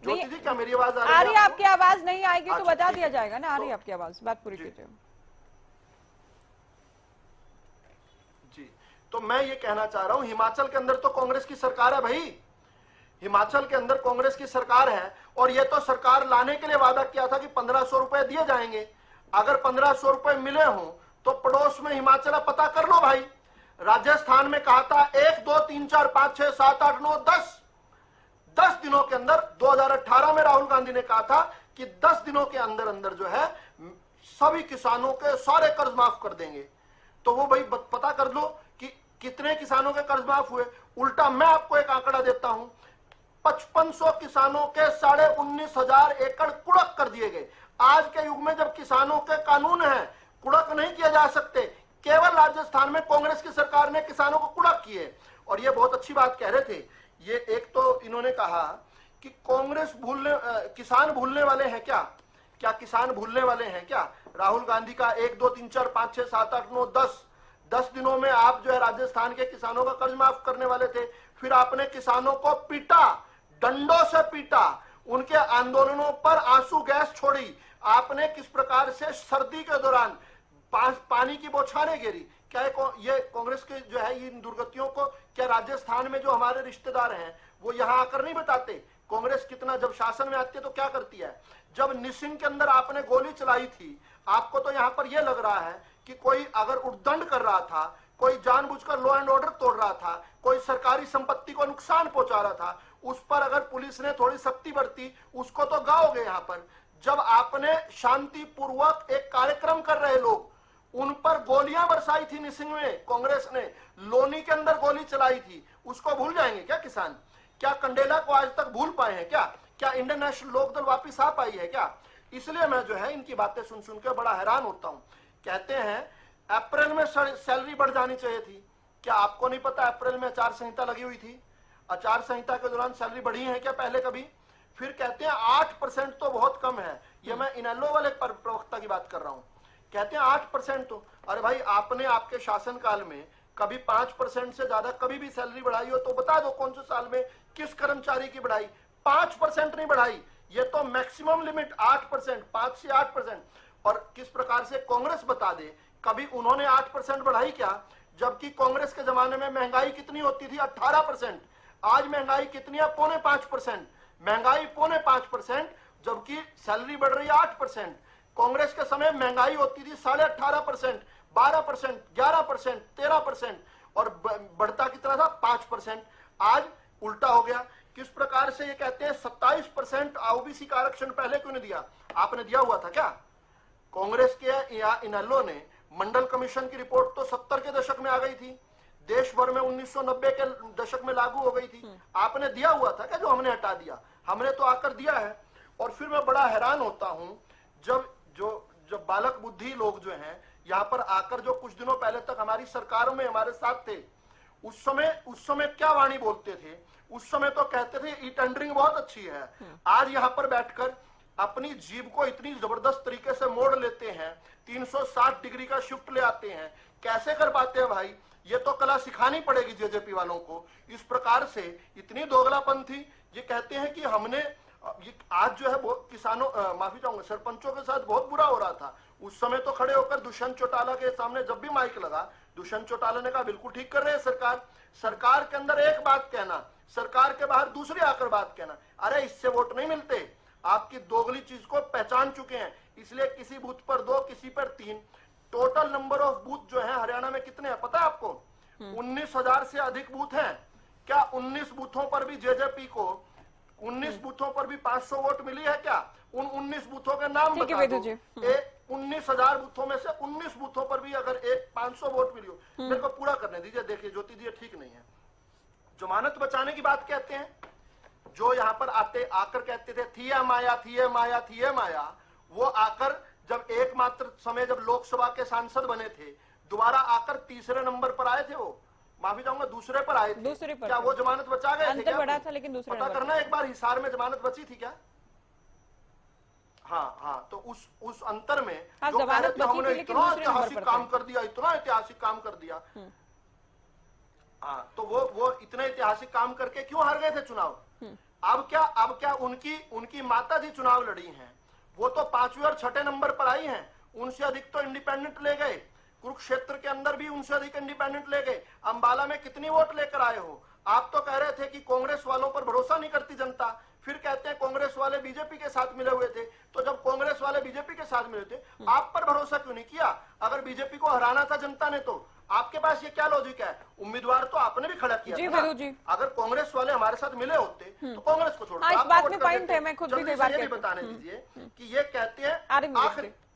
ज्योति जी क्या मेरी आवाज आ रही है? आपकी आवाज नहीं आएगी तो बता दिया जाएगा ना। आ रही है आपकी आवाज, बात पूरी कीजिए जी। तो मैं ये कहना चाह रहा हूं, हिमाचल के अंदर तो कांग्रेस की सरकार है भाई, हिमाचल के अंदर कांग्रेस की सरकार है। और ये तो सरकार लाने के लिए वादा किया था कि 1500 रुपए दिए जाएंगे। अगर 1500 रुपए मिले हों तो पड़ोस में हिमाचल पता कर लो भाई। राजस्थान में कहा था 1, 2, 3, 4, 5, 6, 7, 8, 9, 10 दिनों के अंदर। 2018 में राहुल गांधी ने कहा था कि 10 दिनों के अंदर अंदर जो है सभी किसानों के सारे कर्ज माफ कर देंगे। तो वो भाई पता कर लो कि कितने किसानों के कर्ज माफ हुए। उल्टा मैं आपको एक आंकड़ा देता हूं, 5500 किसानों के 19,500 एकड़ कुड़क कर दिए गए। आज के युग में जब किसानों के कानून है, कुड़क नहीं किए जा सकते। केवल राजस्थान में कांग्रेस की सरकार ने किसानों को कुड़क किए। और ये बहुत अच्छी बात कह रहे थे। ये एक तो इन्होंने कहा कि कांग्रेस किसान भूलने वाले हैं क्या? क्या किसान भूलने वाले हैं क्या? राहुल गांधी का 1, 2, 3, 4, 5, 6, 7, 8, 9, 10 दिनों में आप जो है राजस्थान के किसानों का कर्ज माफ करने वाले थे। फिर आपने किसानों को पीटा, डंडों से पीटा, उनके आंदोलनों पर आंसू गैस छोड़ी। आपने किस प्रकार से सर्दी के दौरान पानी की बौछारें गिरी। क्या ये कांग्रेस के जो है इन दुर्गतियों को क्या राजस्थान में जो हमारे रिश्तेदार हैं वो यहाँ आकर नहीं बताते? कांग्रेस कितना जब शासन में आती है तो क्या करती है? जब निसिंग के अंदर आपने गोली चलाई थी, आपको तो यहाँ पर यह लग रहा है कि कोई अगर उद्दंड कर रहा था, कोई जानबूझकर लॉ एंड ऑर्डर तोड़ रहा था, कोई सरकारी संपत्ति को नुकसान पहुंचा रहा था, उस पर अगर पुलिस ने थोड़ी सख्ती बरती उसको तो गाओगे। यहाँ पर जब आपने शांतिपूर्वक एक कार्यक्रम कर रहे लोग, उन पर गोलियां बरसाई थी निसिंग में, कांग्रेस ने लोनी के अंदर गोली चलाई थी, उसको भूल जाएंगे क्या किसान? क्या कंडेला को आज तक भूल पाए हैं क्या? क्या इंडियन नेशनल लोकदल वापिस आ पाई है क्या? इसलिए मैं जो है इनकी बातें सुन सुन के बड़ा हैरान होता हूं। कहते हैं अप्रैल में सैलरी बढ़ जानी चाहिए थी। क्या आपको नहीं पता अप्रैल में आचार संहिता लगी हुई थी? आचार संहिता के दौरान सैलरी बढ़ी है क्या पहले कभी? फिर कहते हैं 8% तो बहुत कम है। ये मैं इनेलो वाले प्रवक्ता की बात कर रहा हूं। कहते हैं 8% तो, अरे भाई आपने आपके शासनकाल में कभी 5% से ज्यादा कभी भी सैलरी बढ़ाई हो तो बता दो कौन से साल में किस कर्मचारी की बढ़ाई? 5% नहीं बढ़ाई। ये तो मैक्सिमम लिमिट 8%, 5 से 8%। और किस प्रकार से कांग्रेस बता दे, कभी उन्होंने 8% बढ़ाई क्या? जबकि कांग्रेस के जमाने में महंगाई कितनी होती थी? 18%। आज महंगाई कितनी है? 4.5%। महंगाई 4.5%, जबकि सैलरी बढ़ रही है 8%। कांग्रेस के समय महंगाई होती थी 18.5%, 12%, 11%, 13% और बढ़ता कितना था? 5%। आज उल्टा हो गया। किस प्रकार से ये कहते हैं 27% ओबीसी का आरक्षण पहले क्यों नहीं दिया? आपने दिया हुआ था क्या? कांग्रेस के या इनेलो ने मंडल कमीशन की रिपोर्ट तो 70 के दशक में आ गई थी, देश भर में 1990 के दशक में लागू हो गई थी। आपने दिया हुआ था क्या जो हमने हटा दिया? हमने तो आकर दिया है। और फिर मैं बड़ा हैरान होता हूं जब बालक बुद्धि लोग जो हैं यहाँ पर आकर, जो कुछ दिनों पहले तक हमारी सरकारों में हमारे साथ थे, उस समय क्या वाणी बोलते थे? उस समय तो कहते थे ई टेंडरिंग बहुत अच्छी है। आज यहाँ पर बैठकर अपनी जीभ को इतनी जबरदस्त तरीके से मोड़ लेते हैं, 360 डिग्री का शिफ्ट ले आते हैं। कैसे कर पाते हैं भाई? ये तो कला सिखानी पड़ेगी जेजेपी वालों को। इस प्रकार से इतनी दोगलापन थी। ये कहते हैं कि हमने आज जो है किसानों माफी चाहूंगा सरपंचों के साथ बहुत बुरा हो रहा था। उस समय तो खड़े होकर दुष्यंत चौटाला के सामने जब भी माइक लगा, दुष्यंत चौटाला ने कहा बिल्कुल ठीक कर रहे हैं सरकार। सरकार के अंदर एक बात कहना, सरकार के बाहर दूसरी आकर बात कहना। अरे इससे वोट नहीं मिलते। आपकी दोगली चीज को पहचान चुके हैं, इसलिए किसी बूथ पर 2, किसी पर 3। टोटल नंबर ऑफ बूथ जो है हरियाणा में कितने हैं पता है आपको? 19,000 से अधिक बूथ हैं। क्या 19 बूथों पर भी जेजेपी को 19 बूथों पर भी 500 वोट मिली है क्या? उन 19 बूथों के नाम बता दो। 19,000 बूथों में से 19 बूथों पर भी अगर 500 वोट मिली हो, मेरे को पूरा करने दीजिए। देखिए ज्योति जी ठीक नहीं है। जमानत बचाने की बात कहते हैं, जो यहाँ पर आकर कहते थे थी माया, थी माया, थी माया, वो आकर जब एकमात्र समय जब लोकसभा के सांसद बने थे, दोबारा आकर तीसरे नंबर पर आए थे। वो माफी चाहूंगा दूसरे पर आए थे। क्या वो जमानत बचा गए थे? क्या बढ़ा था, लेकिन दूसरे पता करना एक बार, हिसार में जमानत बची थी क्या? हाँ, तो उस अंतर में जो कह रहे थे हमने इतना ऐतिहासिक काम कर दिया, इतना ऐतिहासिक काम कर दिया। हाँ, तो वो इतने ऐतिहासिक काम करके क्यों हार गए थे चुनाव? अब क्या उनकी माता जी चुनाव लड़ी हैं, वो तो 5वें और 6ठे नंबर पर आई हैं। उनसे अधिक तो इंडिपेंडेंट ले गए। कुरुक्षेत्र के अंदर भी उनसे अधिक इंडिपेंडेंट ले गए। अंबाला में कितनी वोट लेकर आए हो? आप तो कह रहे थे कि कांग्रेस वालों पर भरोसा नहीं करती जनता, फिर कहते हैं कांग्रेस वाले बीजेपी के साथ मिले हुए थे। तो जब कांग्रेस वाले बीजेपी के साथ मिले थे, आप पर भरोसा क्यों नहीं किया? अगर बीजेपी को हराना था जनता ने तो आपके पास ये क्या लॉजिक है? उम्मीदवार तो आपने भी खड़ा किया था ना। अगर कांग्रेस वाले हमारे साथ मिले होते तो कांग्रेस को छोड़ इस बात में पॉइंट है, मैं खुद भी ये बताने दीजिए कि ये कहते हैं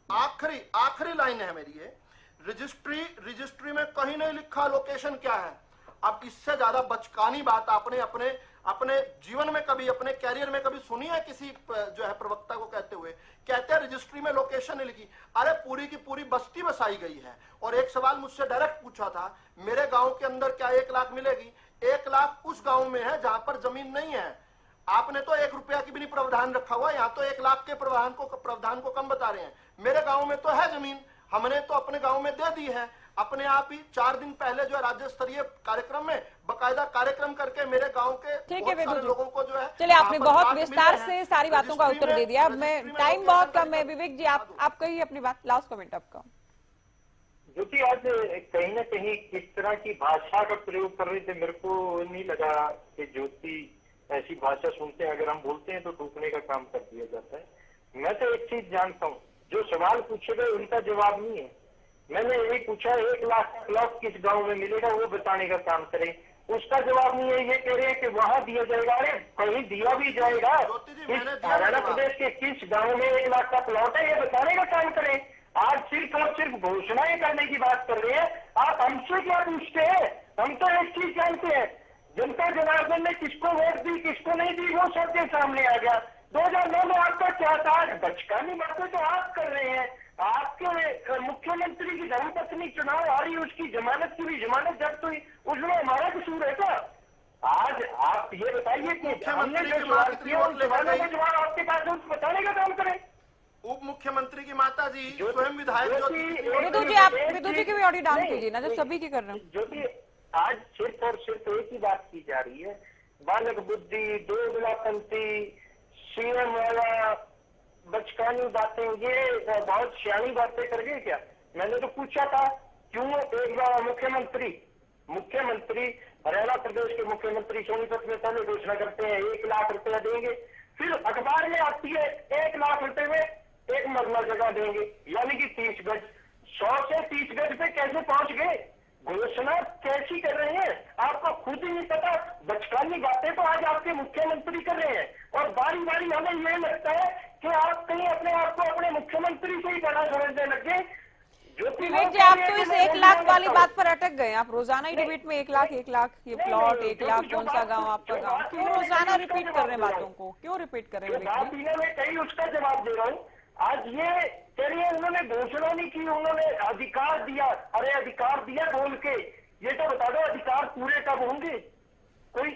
आखिरी लाइन है मेरी, ये रजिस्ट्री में कहीं नहीं लिखा लोकेशन क्या है। अब इससे ज्यादा बचकानी बात आपने अपने जीवन में कभी, अपने कैरियर में कभी सुनी है किसी जो है प्रवक्ता को कहते हुए? कहते हैं रजिस्ट्री में लोकेशन नहीं लिखी। अरे पूरी की पूरी बस्ती बसाई गई है। और एक सवाल मुझसे डायरेक्ट पूछा था, मेरे गांव के अंदर क्या 1 लाख मिलेगी? 1 लाख उस गांव में है जहां पर जमीन नहीं है। आपने तो 1 रुपया की भी नहीं प्रावधान रखा हुआ, यहाँ तो 1 लाख के प्रावधान को कम बता रहे हैं। मेरे गाँव में तो है जमीन, हमने तो अपने गाँव में दे दी है। अपने आप ही 4 दिन पहले जो है राज्य स्तरीय कार्यक्रम में बकायदा कार्यक्रम करके मेरे गांव के बहुत सारे लोगों को जो है, चलिए आपने बहुत विस्तार से सारी बातों का उत्तर दे दिया। अब मैं टाइम बहुत कम है, विवेक जी आप कहिए अपनी बात, लास्ट कमेंट आपका। ज्योति आज कहीं ना कहीं किस तरह की भाषा का प्रयोग कर रहे थे, मेरे को नहीं लगा कि ज्योति ऐसी भाषा सुनते हैं, अगर हम बोलते हैं तो टूकने का काम कर दिया जाता है। मैं तो एक चीज जानता हूँ, जो सवाल पूछे गए उनका जवाब नहीं है। मैंने यही पूछा 1 लाख का प्लॉट किस गांव में मिलेगा वो बताने का काम करें, उसका जवाब नहीं है। ये कह रहे हैं कि वहां दिया जाएगा। अरे कहीं दिया भी जाएगा, हरियाणा प्रदेश के किस गांव में 1 लाख का प्लॉट है ये बताने का काम करें। आज सिर्फ और सिर्फ घोषणाएं करने की बात कर रहे हैं। आप हमसे क्या पूछते हैं? हम तो एक चीज जानते हैं, जनता जनार्दन ने किसको वोट दी किसको नहीं दी वो सबके सामने आ गया। 2009 में आपका क्या था? बचकानी बातें तो आप कर रहे हैं। आपके मुख्यमंत्री की धर्मपत्नी चुनाव हारी, उसकी जमानत की भी जमानत जब्त हुई, उसमें हमारा कसूर है क्या? आज आप ये बताइए कि हमने जो सवाल किया उन सवालों का जवाब आपके पास उस बताने का काम करें। उप मुख्यमंत्री की माता जी स्वयं विधायक विदु जी की भी ऑडियो डाउन कीजिए ना, जब सभी की कर रहे हैं। ज्योति आज सिर्फ और सिर्फ एक ही बात की जा रही है, बालक बुद्धि, दोगलापंथी, सीएम वाला, बचकानी बातें, ये बहुत सियानी बातें कर गए क्या? मैंने तो पूछा था क्यों एक बार मुख्यमंत्री हरियाणा प्रदेश के मुख्यमंत्री सोनीपत में पहले घोषणा करते हैं 1 लाख रुपया देंगे, फिर अखबार में आती है 1 लाख रुपए में 1 मरला जगह देंगे, यानी कि 30 गज। 100 से 30 गज पे कैसे पहुंच गए? घोषणा कैसी कर रहे हैं आपको खुद ही नहीं पता। बचकानी बातें तो आज आपके मुख्यमंत्री कर रहे हैं, और बारी बारी हमें ये लगता है कि आप कहीं अपने आप को अपने मुख्यमंत्री से ही बड़ा समझने लग गए। विवेक जी, आप तो इस 1 लाख वाली बात पर अटक गए। आप रोजाना ही डिबेट में 1 लाख ये प्लॉट 1 लाख कौन सा गांव आपका गांव, क्यों रोजाना रिपीट कर रहे हैं बातों को, क्यों रिपीट कर रहे हैं? मैं कहीं उसका जवाब दे रहा हूँ। आज ये कह रही है उन्होंने घोषणा नहीं की, उन्होंने अधिकार दिया। अरे अधिकार दिया बोल के, ये तो बता दो अधिकार पूरे कब होंगे? कोई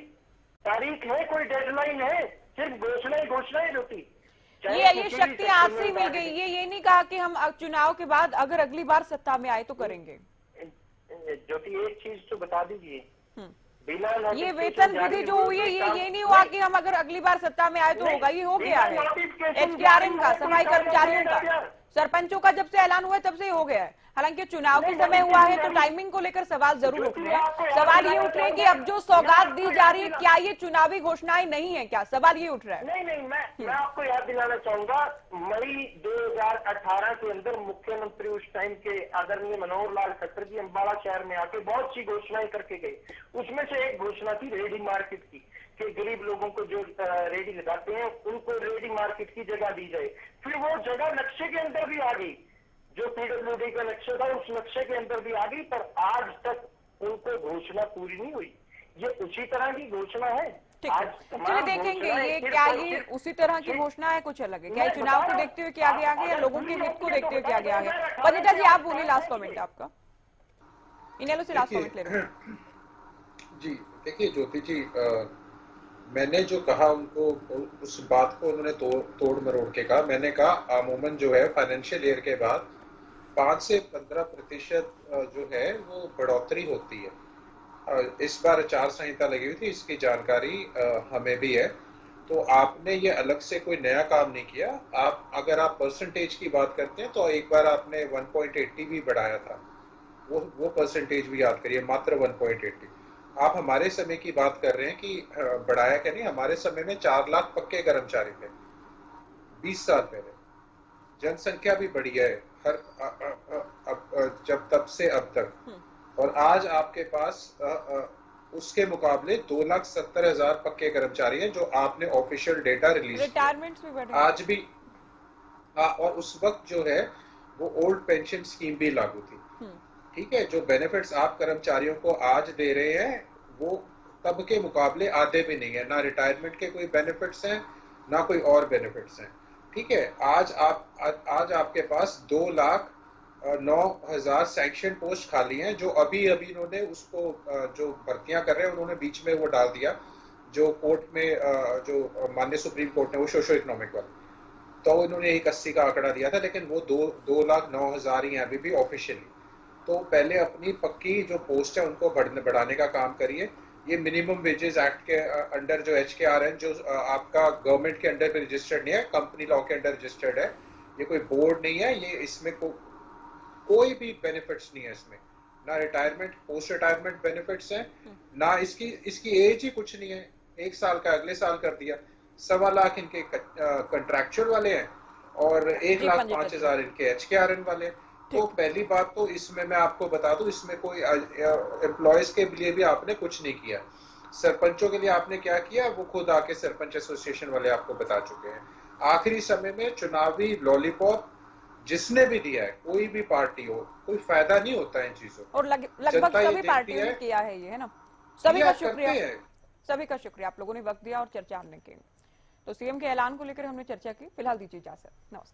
तारीख है, कोई डेडलाइन है? सिर्फ घोषणाएं होती। ये शक्ति आज से ही मिल गई। ये नहीं कहा कि हम चुनाव के बाद अगर अगली बार सत्ता में आए तो करेंगे। ज्योति एक चीज तो बता दीजिए, बिना ये वेतन वृद्धि जो हुई है ये नहीं हुआ कि हम अगर अगली बार सत्ता में आए तो होगा, ये हो गया है। HRM का, सफाई कर्मचारियों का, सरपंचों का जब से ऐलान हुआ है तब से ही हो गया है। हालांकि चुनाव के समय हुआ है तो टाइमिंग को लेकर सवाल जरूर उठ रहे हैं। सवाल ये उठ रहे हैं कि अब जो सौगात दी जा रही है क्या ये चुनावी घोषणाएं नहीं है क्या? सवाल ये उठ रहा है। नहीं, मैं आपको याद दिलाना चाहूंगा, मई 2018 के अंदर मुख्यमंत्री उस टाइम के आदरणीय मनोहर लाल खट्टर जी अम्बाला शहर में आके बहुत सी घोषणाएं करके गए। उसमें से एक घोषणा थी रेडी मार्केट की, कि गरीब लोगों को जो रेडी लगाते हैं उनको रेडी मार्केट की जगह दी जाए। फिर वो जगह नक्शे के अंदर भी आ गई, जो PWD का नक्शा था उस नक्शे के अंदर भी आ गई, पर आज तक उनको घोषणा पूरी नहीं हुई। ये उसी तरह की घोषणा है। चलिए देखेंगे ये क्या ये उसी तरह की घोषणा है, कुछ अलग है क्या? चुनाव को देखते हुए क्या गया है या लोगों के हित को देखते हुए क्या गया है? पंडिता जी आप बोलिए, लास्ट कमेंट आपका। इनेलो से लास्ट कमेंट ले रहे हैं जी। देखिए ज्योति जी, मैंने जो कहा उनको उस बात को उन्होंने तोड़ मरोड़ के कहा। मैंने कहा अमूमन जो है फाइनेंशियल ईयर के बाद 5 से 15% जो है वो बढ़ोतरी होती है। इस बार आचार संहिता लगी हुई थी, इसकी जानकारी हमें भी है। तो आपने ये अलग से कोई नया काम नहीं किया। अगर आप परसेंटेज की बात करते हैं तो एक बार आपने 1.80 भी बढ़ाया था, वो परसेंटेज भी याद करिए, मात्र 1.80। आप हमारे समय की बात कर रहे हैं कि बढ़ाया क्या? नहीं, हमारे समय में 4 लाख पक्के कर्मचारी थे 20 साल पहले। जनसंख्या भी बढ़ी है जब तब से अब तक, और आज आपके पास उसके मुकाबले 2,70,000 पक्के कर्मचारी हैं, जो आपने ऑफिशियल डेटा रिलीज रिटायरमेंट्स भी बढ़े आज भी। और उस वक्त जो है वो ओल्ड पेंशन स्कीम भी लागू थी। ठीक है, जो बेनिफिट्स आप कर्मचारियों को आज दे रहे हैं वो तब के मुकाबले आधे भी नहीं है। ना रिटायरमेंट के कोई बेनिफिट्स हैं, ना कोई और बेनिफिट्स हैं। ठीक है, आज आपके पास 2,09,000 सैंक्शन पोस्ट खाली हैं, जो अभी इन्होंने उसको जो भर्तियां कर रहे हैं उन्होंने बीच में वो डाल दिया, जो कोर्ट में जो माननीय सुप्रीम कोर्ट ने वो सोशो इकोनॉमिक वाला, तो इन्होंने 81 का आंकड़ा दिया था, लेकिन वो 2,09,000 ही है अभी भी ऑफिशियली। तो पहले अपनी पक्की जो पोस्ट है उनको बढ़ाने का काम करिए। ये मिनिमम वेजेस एक्ट के अंडर जो HKRN जो आपका गवर्नमेंट के अंडर पे रजिस्टर्ड नहीं है, कंपनी लॉ के अंडर रजिस्टर्ड है, ये कोई बोर्ड नहीं है। ये इसमें कोई भी बेनिफिट्स नहीं है इसमें, ना रिटायरमेंट पोस्ट रिटायरमेंट बेनिफिट्स हैं, ना इसकी एज ही कुछ नहीं है। 1 साल का अगले साल कर दिया। 1.25 लाख इनके कंट्रैक्चुअल वाले हैं और 1,05,000 इनके HKRN वाले। तो पहली बात तो इसमें मैं आपको बता दूं, इसमें कोई एम्प्लॉयज के लिए भी आपने कुछ नहीं किया। सरपंचों के लिए आपने क्या किया वो खुद आके सरपंच एसोसिएशन वाले आपको बता चुके हैं। आखिरी समय में चुनावी लॉलीपॉप जिसने भी दिया है, कोई भी पार्टी हो, कोई फायदा नहीं होता है इन चीजों। और लगभग सभी पार्टियों ने किया है ये, है ना? सभी का शुक्रिया आप लोगों ने वक्त दिया और चर्चा हमने की। तो CM के ऐलान को लेकर हमने चर्चा की। फिलहाल दीजिए इजाजत, नमस्कार।